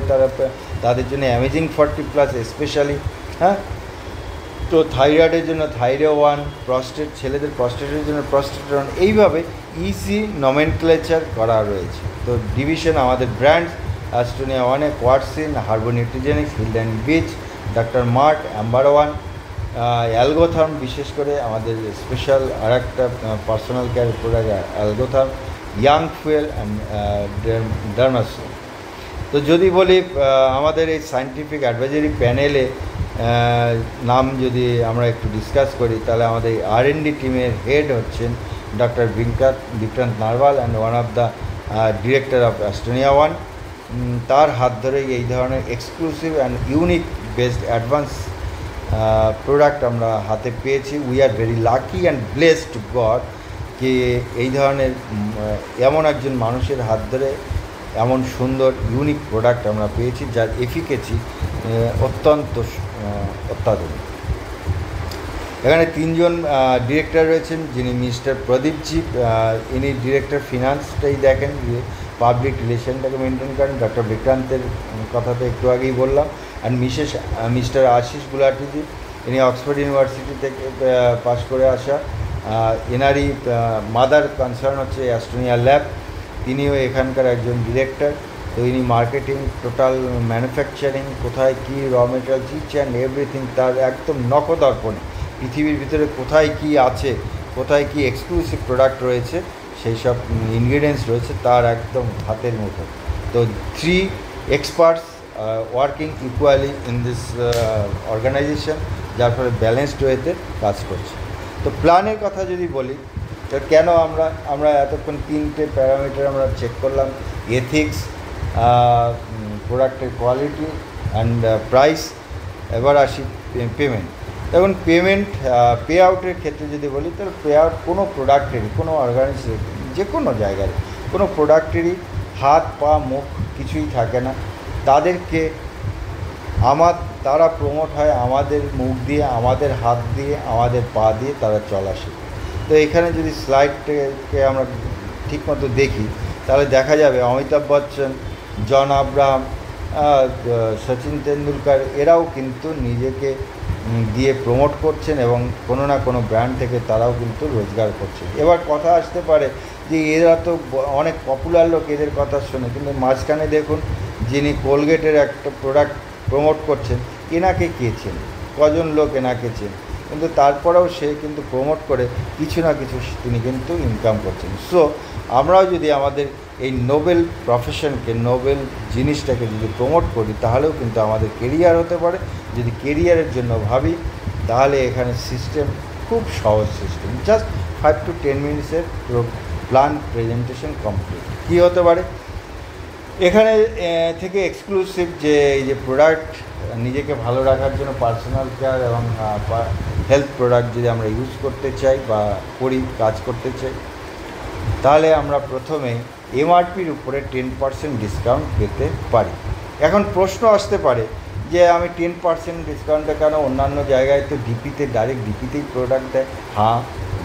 তাদের জন্য অ্যামেজিং 40+, স্পেশালি। হ্যাঁ, তো থাইরয়েডের জন্য থাইরো ওয়ান, প্রস্টেট, ছেলেদের প্রস্টেটের জন্য প্রস্টেট ওয়ান, এইভাবে ইজি নমেনক্লেচার করা রয়েছে। তো ডিভিশন আমাদের ব্র্যান্ডস অ্যাস্টোনিয়া ওয়ানে কোয়ার্সিন, Herbo Nutrigenics, hill and beach, doctor mart, amber one, Algotherm, বিশেষ করে আমাদের স্পেশাল আর একটা personal care product Algotherm, young fuel and ডার্মাসো। তো যদি বলি আমাদের এই সায়েন্টিফিক অ্যাডভাইজারি প্যানেলে নাম যদি আমরা একটু ডিসকাস করি, তাহলে আমাদের R&D টিমের হেড হচ্ছেন doctor Vikrant Narwal and one of the director of Astonia one. তার হাত ধরেই এই ধরনের exclusive and unique based advance product আমরা হাতে পেয়েছি। We are very lucky and blessed God যে এই ধরনের এমন একজন মানুষের হাত ধরে এমন সুন্দর ইউনিক প্রোডাক্ট আমরা পেয়েছি, যার এফিকেসি অত্যন্ত অত্যাধুনিক। এখানে 3 জন ডিরেক্টর রয়েছেন, যিনি মিস্টার প্রদীপজি, ইনি ডিরেক্টর ফিনান্সটাই দেখেন, পাবলিক রিলেশনটাকে মেনটেন করেন। ডক্টর বিক্রান্তের কথা তো একটু আগেই বললাম। অ্যান্ড মিস্টার আশিস গুলাটিজি, ইনি অক্সফোর্ড ইউনিভার্সিটি থেকে পাশ করে আসা, এনারই মাদার কনসার্ন হচ্ছে অ্যাস্টোনিয়া ল্যাব, তিনিও এখানকার একজন ডিরেক্টর। তো ইনি মার্কেটিং, টোটাল ম্যানুফ্যাকচারিং, কোথায় কী raw materials, each and everything তার একদম নখদর্পণে, পৃথিবীর ভিতরে কোথায় কী আছে, কোথায় কী এক্সক্লুসিভ প্রোডাক্ট রয়েছে, সেই সব ইনগ্রিডিয়েন্টস রয়েছে তার একদম হাতের মুঠো। তো 3 experts working equally in this organisation, যার ফলে ব্যালেন্সড ওয়েতে কাজ করছে। তো প্ল্যানের কথা যদি বলি, তো কেন আমরা এতক্ষণ 3টে প্যারামিটার আমরা চেক করলাম, এথিক্স, প্রোডাক্টের কোয়ালিটি অ্যান্ড প্রাইস। এবার আসি পেমেন্ট। এখন পেমেন্ট পে আউটের ক্ষেত্রে যদি বলি, তাহলে পে আউট কোনো প্রোডাক্টেরই, কোনো অর্গানাইজেশন, যে কোনো জায়গায় কোনো প্রোডাক্টেরই হাত পা মুখ কিছুই থাকে না। তাদেরকে তারা প্রমোট হয় আমাদের মুখ দিয়ে, আমাদের হাত দিয়ে, আমাদের পা দিয়ে তারা চলা শেখে। তো এখানে যদি স্লাইডটাকে আমরা ঠিকমতো দেখি, তাহলে দেখা যাবে অমিতাভ বচ্চন, জন আব্রাহাম, সচিন তেন্ডুলকার, এরাও কিন্তু নিজেকে দিয়ে প্রমোট করছেন এবং কোনো না কোনো ব্র্যান্ড থেকে তারাও কিন্তু রোজগার করছে। এবার কথা আসতে পারে যে এরা তো অনেক পপুলার লোক, এদের কথা শোনে, কিন্তু মাঝখানে দেখুন যিনি কোলগেটের একটা প্রোডাক্ট প্রমোট করছেন, এনাকে কে চেনে, কজন লোক এনাকে চেনে, কিন্তু তারপরেও সে কিন্তু প্রমোট করে কিছু না কিছু তিনি কিন্তু ইনকাম করছেন। সো আমরাও যদি আমাদের এই নোবেল প্রফেশনকে, নোবেল জিনিসটাকে যদি প্রমোট করি, তাহলেও কিন্তু আমাদের কেরিয়ার হতে পারে। যদি কেরিয়ারের জন্য ভাবি, তাহলে এখানে সিস্টেম খুব সহজ সিস্টেম, জাস্ট 5 to 10 মিনিটসের প্ল্যান প্রেজেন্টেশন কমপ্লিট। কী হতে পারে এখানে থেকে এক্সক্লুসিভ যে এই যে প্রোডাক্ট, নিজেকে ভালো রাখার জন্য পার্সোনাল কেয়ার এবং হেলথ প্রোডাক্ট যদি আমরা ইউজ করতে চাই বা কাজ করতে চাই, তাহলে আমরা প্রথমে এমআরপির উপরে 10% ডিসকাউন্ট পেতে পারি। এখন প্রশ্ন আসতে পারে যে আমি 10% ডিসকাউন্টটা কেন, অন্যান্য জায়গায় তো ডিপিতে, ডাইরেক্ট ডিপিতেই প্রোডাক্ট দেয়। হ্যাঁ,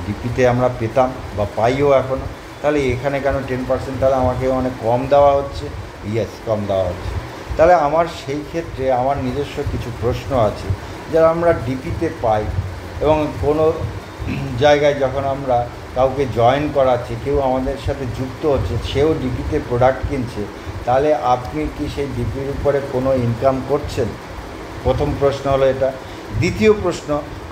ডিপিতে আমরা পেতাম বা পাইও এখনও, তাহলে এখানে কেন 10%? তাহলে আমাকে অনেক কম দেওয়া হচ্ছে। ইয়েস, কম দেওয়া হচ্ছে। তাহলে আমার সেই ক্ষেত্রে আমার নিজস্ব কিছু প্রশ্ন আছে, যারা আমরা ডিপিতে পাই এবং কোনো জায়গায় যখন আমরা কাউকে জয়েন করাচ্ছি, কেউ আমাদের সাথে যুক্ত হচ্ছে, সেও ডিপিতে প্রোডাক্ট কিনছে, তাহলে আপনি কি সেই ডিপির উপরে কোনো ইনকাম করছেন? প্রথম প্রশ্ন হলো এটা। দ্বিতীয় প্রশ্ন,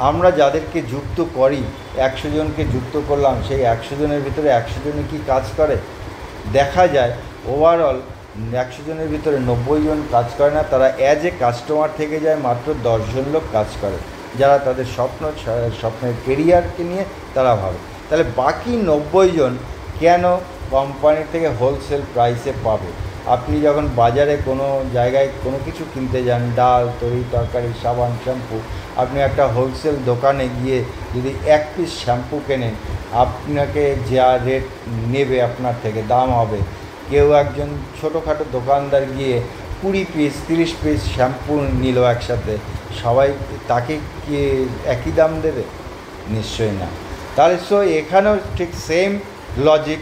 আমরা যাদেরকে যুক্ত করি, 100 জনকে যুক্ত করলাম, সেই 100 জনের ভিতরে 100 জনে কি কাজ করে? দেখা যায় ওভারঅল 100 জনের ভিতরে 90 জন কাজ করে না, তারা অ্যাজ এ কাস্টমার থেকে যায়, মাত্র 10 জন লোক কাজ করে, যারা তাদের স্বপ্নের কেরিয়ারকে নিয়ে তারা ভাবে। তাহলে বাকি 90 জন কেন কোম্পানি থেকে হোলসেল প্রাইসে পাবে? আপনি যখন বাজারে কোনো জায়গায় কোনো কিছু কিনতে যান, ডাল, তরি তরকারি, সাবান, শ্যাম্পু, আপনি একটা হোলসেল দোকানে গিয়ে যদি 1 পিস শ্যাম্পু কেনেন, আপনাকে যা রেট নেবে আপনার থেকে দাম হবে। কেউ একজন ছোটোখাটো দোকানদার গিয়ে 20 পিস 30 পিস শ্যাম্পু নিল একসাথে, সবাই তাকে কি একই দাম দেবে? নিশ্চয়ই না। তাহলে এখানেও ঠিক সেম লজিক,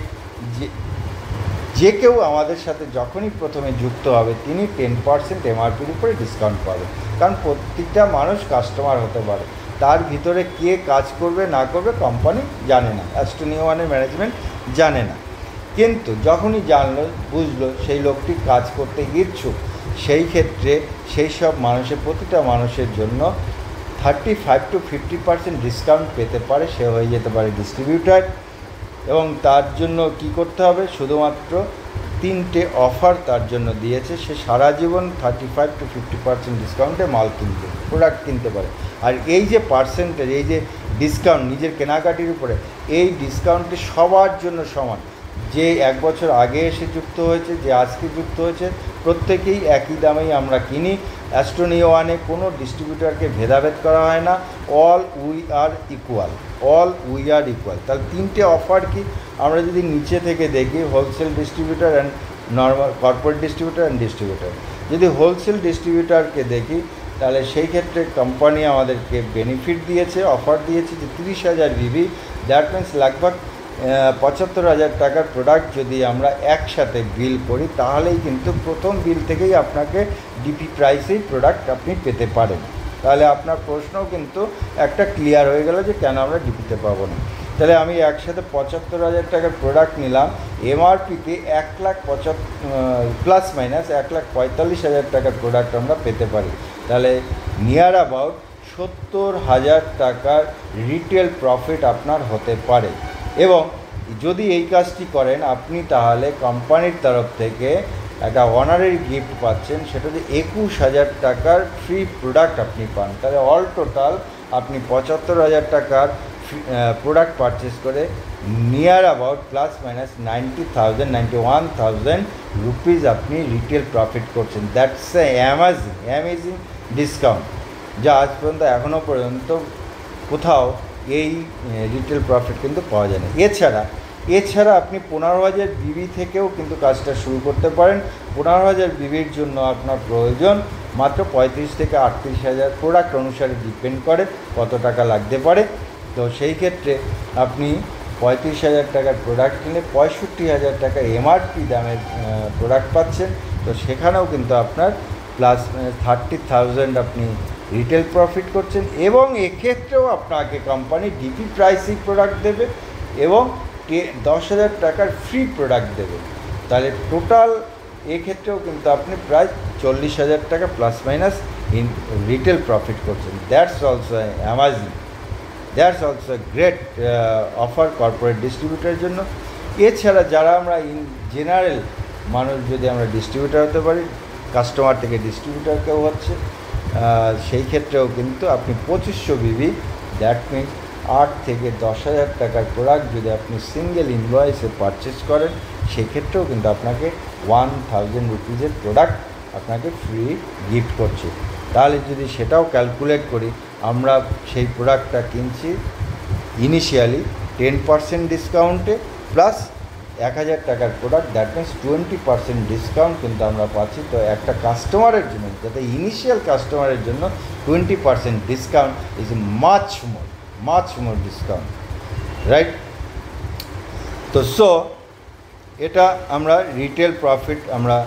যে কেউ আমাদের সাথে যখনই প্রথমে যুক্ত হবে তিনি 10% এমআরপির উপরে ডিসকাউন্ট পাবে, কারণ প্রত্যেকটা মানুষ কাস্টমার হতে পারে, তার ভিতরে কে কাজ করবে না করবে কোম্পানি জানে না, অ্যাস্টোনিয়া ওয়ানের ম্যানেজমেন্ট জানে না। কিন্তু যখনই জানলো, বুঝলো সেই লোকটি কাজ করতে ইচ্ছুক, সেই ক্ষেত্রে সেই সব প্রতিটা মানুষের জন্য 35 to 50% ডিসকাউন্ট পেতে পারে, সে হয়ে যেতে পারে ডিস্ট্রিবিউটার। এবং তার জন্য কি করতে হবে? শুধুমাত্র 3টে অফার তার জন্য দিয়েছে, সে সারা জীবন 35 to 50% ডিসকাউন্টে মাল কিনতে, প্রোডাক্ট কিনতে পারে। আর এই যে পার্সেন্টেজ, এই যে ডিসকাউন্ট নিজের কেনাকাটির উপরে, এই ডিসকাউন্টটি সবার জন্য সমান। যে 1 বছর আগে এসে যুক্ত হয়েছে, যে আজকে যুক্ত হয়েছে, প্রত্যেকেই একই দামেই আমরা কিনি। অ্যাস্টোনিয়া ওয়ানে কোনো ডিস্ট্রিবিউটারকে ভেদাভেদ করা হয় না, all we are equal, all we are equal. তাহলে 3টে অফার কি আমরা যদি নিচে থেকে দেখি, wholesale distributor and normal corporate distributor and distributor. যদি হোলসেল ডিস্ট্রিবিউটারকে দেখি, তাহলে সেই ক্ষেত্রে কোম্পানি আমাদেরকে বেনিফিট দিয়েছে, অফার দিয়েছে যে 30,000 ভিভি, দ্যাট মিনস লাগভাগ 75,000 টাকার প্রোডাক্ট যদি আমরা একসাথে বিল করি, তাহলেই কিন্তু প্রথম বিল থেকেই আপনাকে ডিপি প্রাইসেই প্রোডাক্ট আপনি পেতে পারেন। তাহলে আপনার প্রশ্নও কিন্তু একটা ক্লিয়ার হয়ে গেল যে কেন আমরা ডিপিতে পাবো না। তাহলে আমি একসাথে 75,000 টাকার প্রোডাক্ট নিলাম, এমআরপিতে 1,75,000 প্লাস মাইনাস 1,45,000 টাকার প্রোডাক্ট আমরা পেতে পারি। তাহলে নিয়ার অ্যাবাউট 70,000 টাকার রিটেল প্রফিট আপনার হতে পারে। এবং যদি এই কাজটি করেন আপনি, তাহলে কোম্পানির তরফ থেকে একটা অনারারি গিফট পাচ্ছেন, সেটা যে 21,000 টাকার ফ্রি প্রোডাক্ট আপনি পান। তাহলে অল টোটাল আপনি 75,000 টাকার প্রোডাক্ট পারচেস করে near about plus minus 91,000 rupees আপনি রিটেল প্রফিট করছেন। দ্যাটস এ অ্যামেজিং ডিসকাউন্ট, যা আজ পর্যন্ত এখনও পর্যন্ত কোথাও এই রিটেল প্রফিট কিন্তু পাওয়া যায় না। এছাড়া আপনি 15,000 বিবি থেকেও কিন্তু কাজটা শুরু করতে পারেন। 15,000 বিবির জন্য আপনার প্রয়োজন মাত্র 35 থেকে 38,000, প্রোডাক্ট অনুসারে ডিপেন্ড করে কত টাকা লাগতে পারে। তো সেই ক্ষেত্রে আপনি 35,000 টাকার প্রোডাক্ট কিনে 65,000 টাকা এমআরপি দামের প্রোডাক্ট পাচ্ছেন। তো সেখানেও কিন্তু আপনার প্লাস 30,000 আপনি রিটেল প্রফিট করছেন, এবং এক্ষেত্রেও আপনাকে কোম্পানি ডিপি প্রাইসই প্রোডাক্ট দেবে এবং 10,000 টাকার ফ্রি প্রোডাক্ট দেবে। তাহলে টোটাল এক্ষেত্রেও কিন্তু আপনি প্রায় 40,000 টাকা plus minus in retail profit করছেন। That's also amazing, that's also great offer corporate ডিস্ট্রিবিউটারের জন্য। এছাড়া যারা আমরা ইন জেনারেল মানুষ, যদি আমরা ডিস্ট্রিবিউটার হতে পারি, কাস্টমার থেকে ডিস্ট্রিবিউটারকেও হচ্ছে, সেই ক্ষেত্রেও কিন্তু আপনি 2500 বিবি, দ্যাট মিনস 8 থেকে 10,000 টাকার প্রোডাক্ট যদি আপনি সিঙ্গেল ইনভয়েসে পারচেস করেন, সেক্ষেত্রেও কিন্তু আপনাকে 1,000 রুপিজের প্রোডাক্ট আপনাকে ফ্রি গিফট করছে। তাহলে যদি সেটাও ক্যালকুলেট করি, আমরা সেই প্রোডাক্টটা কিনছি ইনিশিয়ালি 10% ডিসকাউন্টে, প্লাস 1,000 টাকার প্রোডাক্ট, দ্যাট মিনস 20% ডিসকাউন্ট কিন্তু আমরা পাচ্ছি। তো একটা কাস্টমারের জন্য, যাতে ইনিশিয়াল কাস্টমারের জন্য 20% discount is much more discount, right? তো এটা আমরা রিটেল প্রফিট আমরা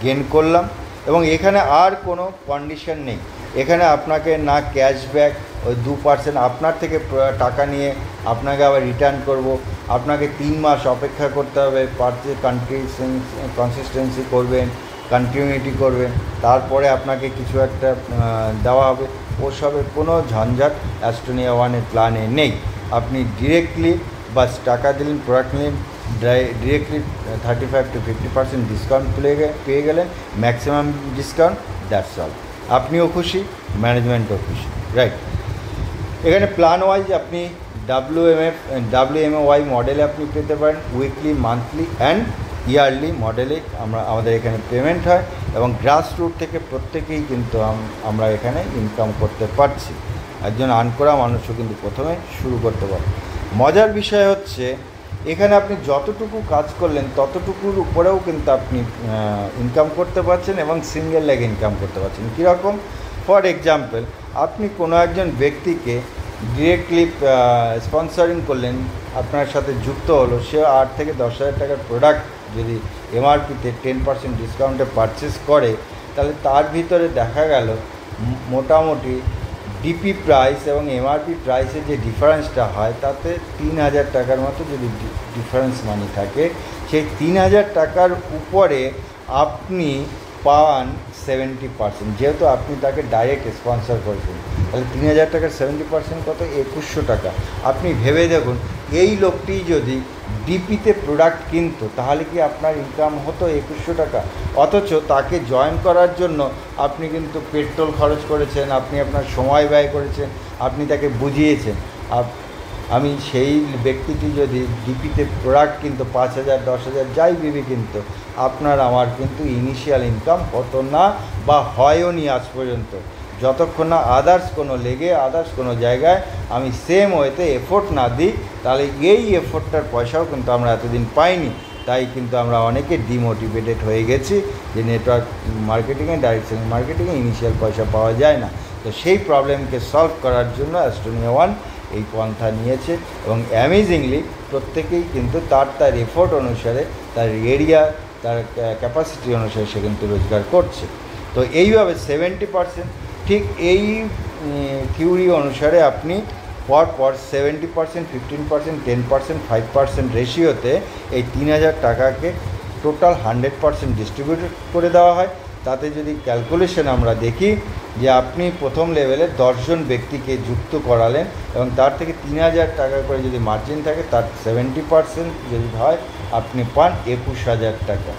গেন করলাম, এবং এখানে আর কোনো কন্ডিশন নেই। এখানে আপনাকে না ক্যাশব্যাক, ওই 2% আপনার থেকে টাকা নিয়ে আপনাকে আবার রিটার্ন করব, আপনাকে 3 মাস অপেক্ষা করতে হবে, কনসিস্টেন্সি করবেন, কন্টিনিউটি করবেন, তারপরে আপনাকে কিছু একটা দেওয়া হবে। ওসবের কোনো ঝঞ্ঝাট অ্যাস্টোনিয়া ওয়ানের প্ল্যানে নেই। আপনি ডিরেক্টলি বাস টাকা দিলেন, প্রোডাক্ট নিলেন, ডিরেক্টলি 35-50% ডিসকাউন্ট পেয়ে গেলেন, ম্যাক্সিমাম ডিসকাউন্ট, দ্যাটস অল। আপনিও খুশি, ম্যানেজমেন্টও খুশি, রাইট। এখানে প্ল্যান ওয়াইজ আপনি WMAY মডেলে আপনি পেতে পারেন, উইকলি, মান্থলি অ্যান্ড ইয়ারলি মডেলে আমাদের এখানে পেমেন্ট হয়, এবং গ্রাস রুট থেকে প্রত্যেকেই কিন্তু আমরা এখানে ইনকাম করতে পারছি। একজন আর্ন করা মানুষও কিন্তু প্রথমে শুরু করতে পারে। মজার বিষয় হচ্ছে এখানে আপনি যতটুকু কাজ করলেন ততটুকুর উপরেও কিন্তু আপনি ইনকাম করতে পারছেন, এবং সিঙ্গেল লেগ ইনকাম করতে পারছেন। কীরকম? ফর এক্সাম্পল, আপনি কোনো একজন ব্যক্তিকে ডিরেক্টলি স্পন্সরিং করলেন, আপনার সাথে যুক্ত হলো, সে 8 থেকে 10,000 টাকার প্রোডাক্ট যদি MRPতে 10% ডিসকাউন্টে পারচেস করে, তাহলে তার ভিতরে দেখা গেল মোটামুটি ডিপি প্রাইস এবং MRP প্রাইসের যে ডিফারেন্সটা হয় তাতে 3,000 টাকার মতো যদি ডিফারেন্স মানি থাকে, সেই 3,000 টাকার উপরে আপনি পান 70%। যেহেতু আপনি তাকে ডাইরেক্ট স্পন্সর করেছেন, তাহলে 3,000 টাকার 70% কত? 2,100 টাকা। আপনি ভেবে দেখুন, এই লোকটি যদি ডিপিতে প্রোডাক্ট কিনতো তাহলে কি আপনার ইনকাম হতো 2,100 টাকা? অথচ তাকে জয়েন করার জন্য আপনি কিন্তু পেট্রোল খরচ করেছেন, আপনি আপনার সময় ব্যয় করেছেন, আপনি তাকে বুঝিয়েছেন। আমি সেই ব্যক্তিটি যদি ডিপিতে প্রোডাক্ট কিনতো 5,000, 10,000 যাই বিবি কিনতো, আপনার আমার কিন্তু ইনিশিয়াল ইনকাম হতো না, বা হয়ওনি আজ পর্যন্ত, যতক্ষণ না আদার্স কোনো জায়গায় আমি সেম ওয়েতে এফোর্ট না দিই, তাহলে এই এফোর্টটার পয়সাও কিন্তু আমরা এতদিন পাইনি। তাই কিন্তু আমরা অনেকে ডিমোটিভেটেড হয়ে গেছি যে নেটওয়ার্ক মার্কেটিংয়ে, ডাইরেক্ট সেলিং মার্কেটিংয়ে ইনিশিয়াল পয়সা পাওয়া যায় না। তো সেই প্রবলেমকে সলভ করার জন্য অ্যাস্টোনিয়া ওয়ান এই পন্থা নিয়েছে, এবং অ্যামেজিংলি প্রত্যেকেই কিন্তু তার এফোর্ট অনুসারে, তার এরিয়া, তার ক্যাপাসিটি অনুসারে সে কিন্তু রোজগার করছে। তো এইভাবে 70%, ঠিক এই থিওরি অনুসারে আপনি পর 70%, 15%, 10%, 5% রেশিওতে এই 3,000 টাকাকে টোটাল 100% ডিস্ট্রিবিউট করে দেওয়া হয়। তাতে যদি ক্যালকুলেশন আমরা দেখি যে আপনি প্রথম লেভেলে 10 জন ব্যক্তিকে যুক্ত করালেন, এবং তার থেকে 3,000 টাকা করে যদি মার্জিন থাকে, তার 70% যদি হয়, আপনি পান 21,000 টাকা।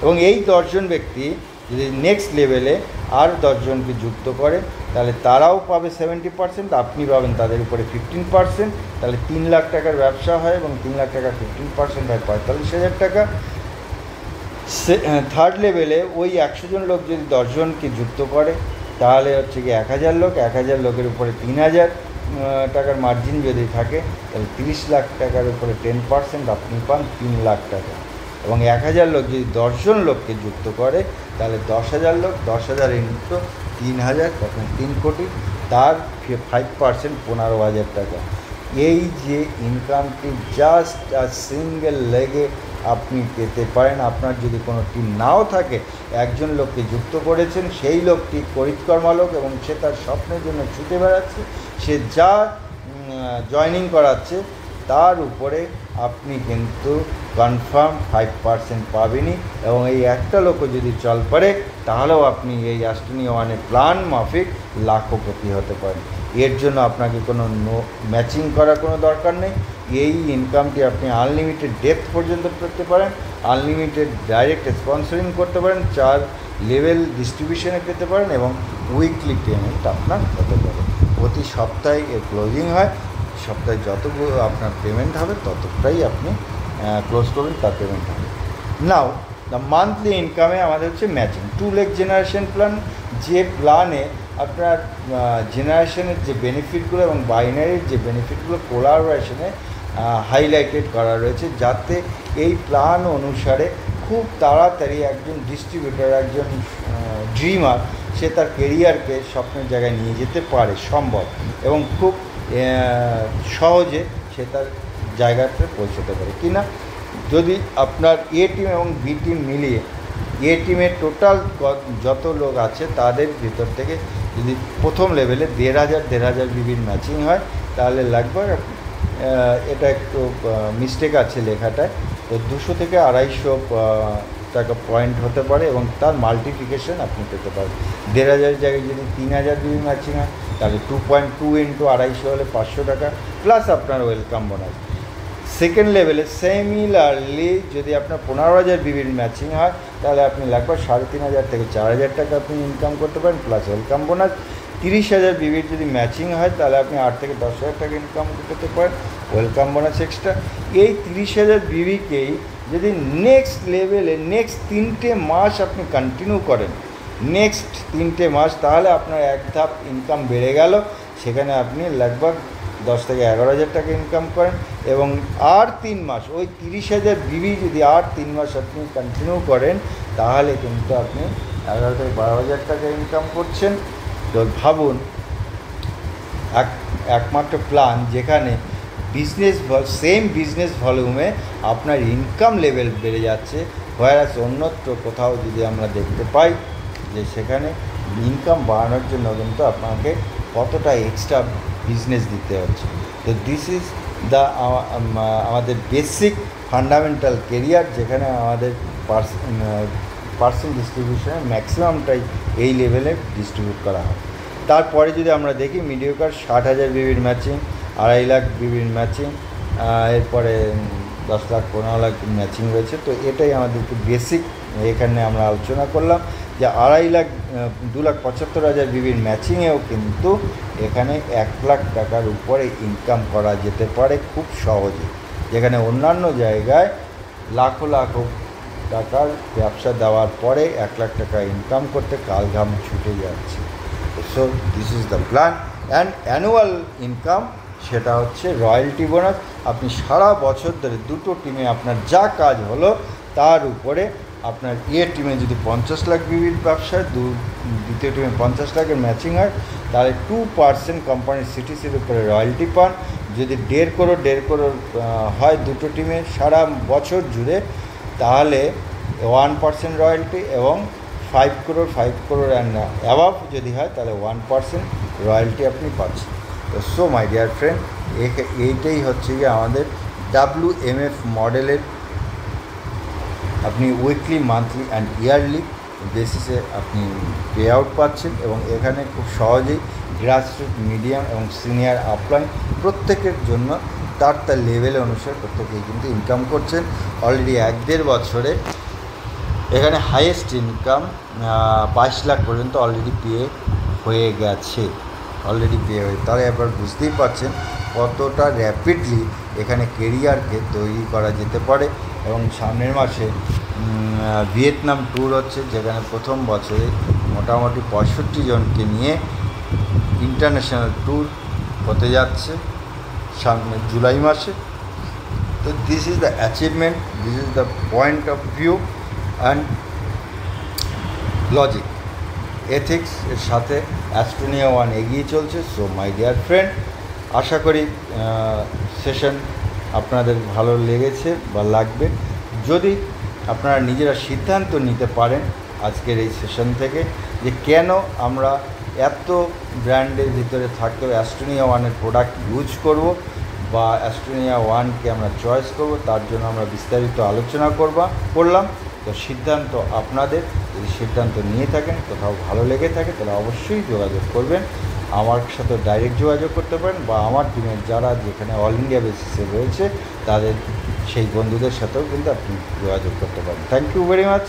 এবং এই 10 জন ব্যক্তি যদি নেক্সট লেভেলে আর 10 জনকে যুক্ত করে, তাহলে তারাও পাবে 70%, আপনি পাবেন তাদের উপরে 15%, তাহলে 3 লাখ টাকার ব্যবসা হয়, এবং 3 লাখ টাকার 15% হয় 45,000 টাকা। থার্ড লেভেলে ওই 100 জন লোক যদি 10 জনকে যুক্ত করে, তাহলে হচ্ছে কি 1,000 লোক, 1,000 লোকের উপরে 3,000 টাকার মার্জিন যদি থাকে, তাহলে 30 লাখ টাকার উপরে 10% আপনি পান 3 লাখ টাকা। এবং 1,000 লোক যদি 10 জন লোককে যুক্ত করে, তাহলে 10,000 লোক, 10,000 ইন্টু 3,000, তখন 3 কোটি, তার 5% 15,000 টাকা। এই যে ইনকামটি জাস্ট সিঙ্গেল লেগে আপনি পেতে পারেন। আপনার যদি কোনো টিম নাও থাকে, একজন লোককে যুক্ত করেছেন, সেই লোকটি করিতকর্মা লোক, এবং সে তার স্বপ্নের জন্য ছুটে বেড়াচ্ছে, সে যা জয়েনিং করাচ্ছে তার উপরে আপনি কিন্তু কনফার্ম 5% পাবেনই। এবং এই একটা লোকও যদি চল পারে, তাহলেও আপনি এই অ্যাস্টোনিয়া ওয়ানের প্ল্যান মাফিক লাখপতি হতে পারেন। এর জন্য আপনাকে কোনো ম্যাচিং করার কোনো দরকার নেই। এই ইনকামটি আপনি আনলিমিটেড ডেপথ পর্যন্ত করতে পারেন, আনলিমিটেড ডাইরেক্ট স্পন্সরিং করতে পারেন, 4 লেভেল ডিস্ট্রিবিউশনে পেতে পারেন, এবং উইকলি পেমেন্ট আপনার হতে পারে। প্রতি সপ্তাহে এর ক্লোজিং হয়, সপ্তাহে যতগুলো আপনার পেমেন্ট হবে ততটাই আপনি ক্লোজ করবেন, তার পেমেন্ট হবে। নাও দ্য মান্থলি ইনকামে আমাদের হচ্ছে ম্যাচিং 2 লেগ জেনারেশন প্ল্যান, যে প্ল্যানে আপনার জেনারেশনের যে বেনিফিটগুলো এবং বাইনারির যে বেনিফিটগুলো কোলাবোরেশনে হাইলাইটেড করা রয়েছে, যাতে এই প্ল্যান অনুসারে খুব তাড়াতাড়ি একজন ডিস্ট্রিবিউটর, একজন ড্রিমার, সে তার কেরিয়ারকে স্বপ্নের জায়গায় নিয়ে যেতে পারে সম্ভব, এবং খুব সহজে সে তার জায়গাতে পৌঁছতে পারে। কি না, যদি আপনার এ টিম এবং বি টিম মিলিয়ে, এ টিমের টোটাল যত লোক আছে তাদের ভিতর থেকে যদি প্রথম লেভেলে 1,500 বিবির ম্যাচিং হয়, তাহলে লাগবে, এটা একটু মিস্টেক আছে লেখাটায়, তো 200 থেকে 250 টাকা পয়েন্ট হতে পারে এবং তার মাল্টিপ্লিকেশন আপনি পেতে পারেন। 1,500 জায়গায় যদি 3,000 বিবি ম্যাচিং হয় তাহলে 2.2 ইন্টু 250 হলে 500 টাকা প্লাস আপনার ওয়েলকাম বোনাস। সেকেন্ড লেভেলে সিমিলারলি যদি আপনার 15,000 বিবির ম্যাচিং হয় তাহলে আপনি লাগবে 3,500 থেকে 4,000 টাকা আপনি ইনকাম করতে পারেন প্লাস ওয়েলকাম বোনাস। 30,000 বিবির যদি ম্যাচিং হয় তাহলে আপনি 8 থেকে 10,000 টাকা ইনকাম করতে পারেন, ওয়েলকাম বোনাস এক্সট্রা। এই 30,000 বিবিকেই যদি নেক্সট লেভেলে নেক্সট 3টে মাস আপনি কন্টিনিউ করেন, নেক্সট 3টে মাস, তাহলে আপনার এক ধাপ ইনকাম বেড়ে গেল। সেখানে আপনি লগভগ 10 থেকে 11,000 টাকা ইনকাম করেন এবং আর 3 মাস ওই 30,000 বিবি যদি আর 3 মাস আপনি কন্টিনিউ করেন তাহলে কিন্তু আপনি 11 থেকে 12,000 টাকা ইনকাম করছেন। তো ভাবুন একমাত্র প্ল্যান যেখানে সেম বিজনেস ভলিউমে আপনার ইনকাম লেভেল বেড়ে যাচ্ছে, হোয়ারাস অন্যত্র কোথাও যদি আমরা দেখতে পাই যে সেখানে ইনকাম বাড়ানোর জন্য কিন্তু আপনাকে কতটা এক্সট্রা বিজনেস দিতে হচ্ছে। তো দিস ইজ দ্য আমাদের বেসিক ফান্ডামেন্টাল কেরিয়ার, যেখানে আমাদের পার্সেন্ট ডিস্ট্রিবিউশনের ম্যাক্সিমামটাই এই লেভেলে ডিস্ট্রিবিউট করা হয়। তারপরে যদি আমরা দেখি মিডিওকার 60,000 বিবির ম্যাচিং, 2.5 লাখ বিবির ম্যাচিং, এরপরে 10 লাখ 15 লাখ ম্যাচিং রয়েছে। তো এটাই আমাদেরকে বেসিক এখানে আমরা আলোচনা করলাম যে 2,75,000 বিবির ম্যাচিংয়েও কিন্তু এখানে 1 লাখ টাকার উপরে ইনকাম করা যেতে পারে খুব সহজে, যেখানে অন্যান্য জায়গায় লাখো লাখো টাকার ব্যবসা দেওয়ার পরে 1 লাখ টাকা ইনকাম করতে কালঘাম ছুটে যাচ্ছে। So this is the plan and annual income, সেটা হচ্ছে রয়্যালটি বোনাস। আপনি সারা বছর ধরে দুটো টিমে আপনার যা কাজ হলো তার উপরে আপনার টিমে যদি 50 লাখ বিবির ব্যবসায় দ্বিতীয় টিমে 50 লাখের ম্যাচিং হয় তাহলে 2% কোম্পানির সিটিসির উপরে রয়্যালটি পান। যদি 1.5 crore হয় দুটো টিমে সারা বছর জুড়ে তাহলে 1% রয়্যালটি, এবং 5 crore অ্যান্ড অ্যাবাভ যদি হয় তাহলে 1% রয়্যালটি আপনি পাচ্ছেন। তো সো মাই ডিয়ার ফ্রেন্ড, এইটাই হচ্ছে গিয়ে আমাদের WMF মডেলের আপনি উইকলি, মান্থলি অ্যান্ড ইয়ারলি বেসিসে আপনি পে আউট পাচ্ছেন এবং এখানে খুব সহজেই গ্রাসরুট, মিডিয়াম এবং সিনিয়র আপলাইন প্রত্যেকের জন্য তার লেভেল অনুসারে প্রত্যেকেই কিন্তু ইনকাম করছেন। অলরেডি 1-1.5 বছরে এখানে হাইয়েস্ট ইনকাম 22 লাখ পর্যন্ত অলরেডি পে হয়ে গেছে, তাহলে এবার বুঝতেই পারছেন কতটা র্যাপিডলি এখানে কেরিয়ারকে তৈরি করা যেতে পারে। এবং সামনের মাসে ভিয়েতনাম ট্যুর হচ্ছে, যেখানে প্রথম বছরে মোটামুটি 65 জনকে নিয়ে ইন্টারন্যাশনাল ট্যুর হতে যাচ্ছে সামনে জুলাই মাসে। তো this is the achievement, this is the point of view and logic, ethics এর সাথে অ্যাস্ট্রোনিয়া ওয়ান এগিয়ে চলছে। সো মাই ডিয়ার ফ্রেন্ড, আশা করি সেশন আপনাদের ভালো লেগেছে বা লাগবে। যদি আপনারা নিজেরা সিদ্ধান্ত নিতে পারেন আজকের এই সেশন থেকে যে কেন আমরা এত ব্র্যান্ডের ভিতরে থাকতেও অ্যাস্ট্রোনিয়া ওয়ানের প্রোডাক্ট ইউজ করব বা অ্যাস্ট্রোনিয়া ওয়ানকে আমরা চয়েস করব, তার জন্য আমরা বিস্তারিত আলোচনা করলাম। তো সিদ্ধান্ত আপনাদের, যদি সিদ্ধান্ত নিয়ে থাকেন, কোথাও ভালো লেগে থাকে তাহলে অবশ্যই যোগাযোগ করবেন। আমার সাথে ডাইরেক্ট যোগাযোগ করতে পারেন বা আমার টিমের যারা যেখানে অল ইন্ডিয়া বেসিসে রয়েছে তাদের সেই বন্ধুদের সাথেও কিন্তু আপনি যোগাযোগ করতে পারেন। Thank you very much.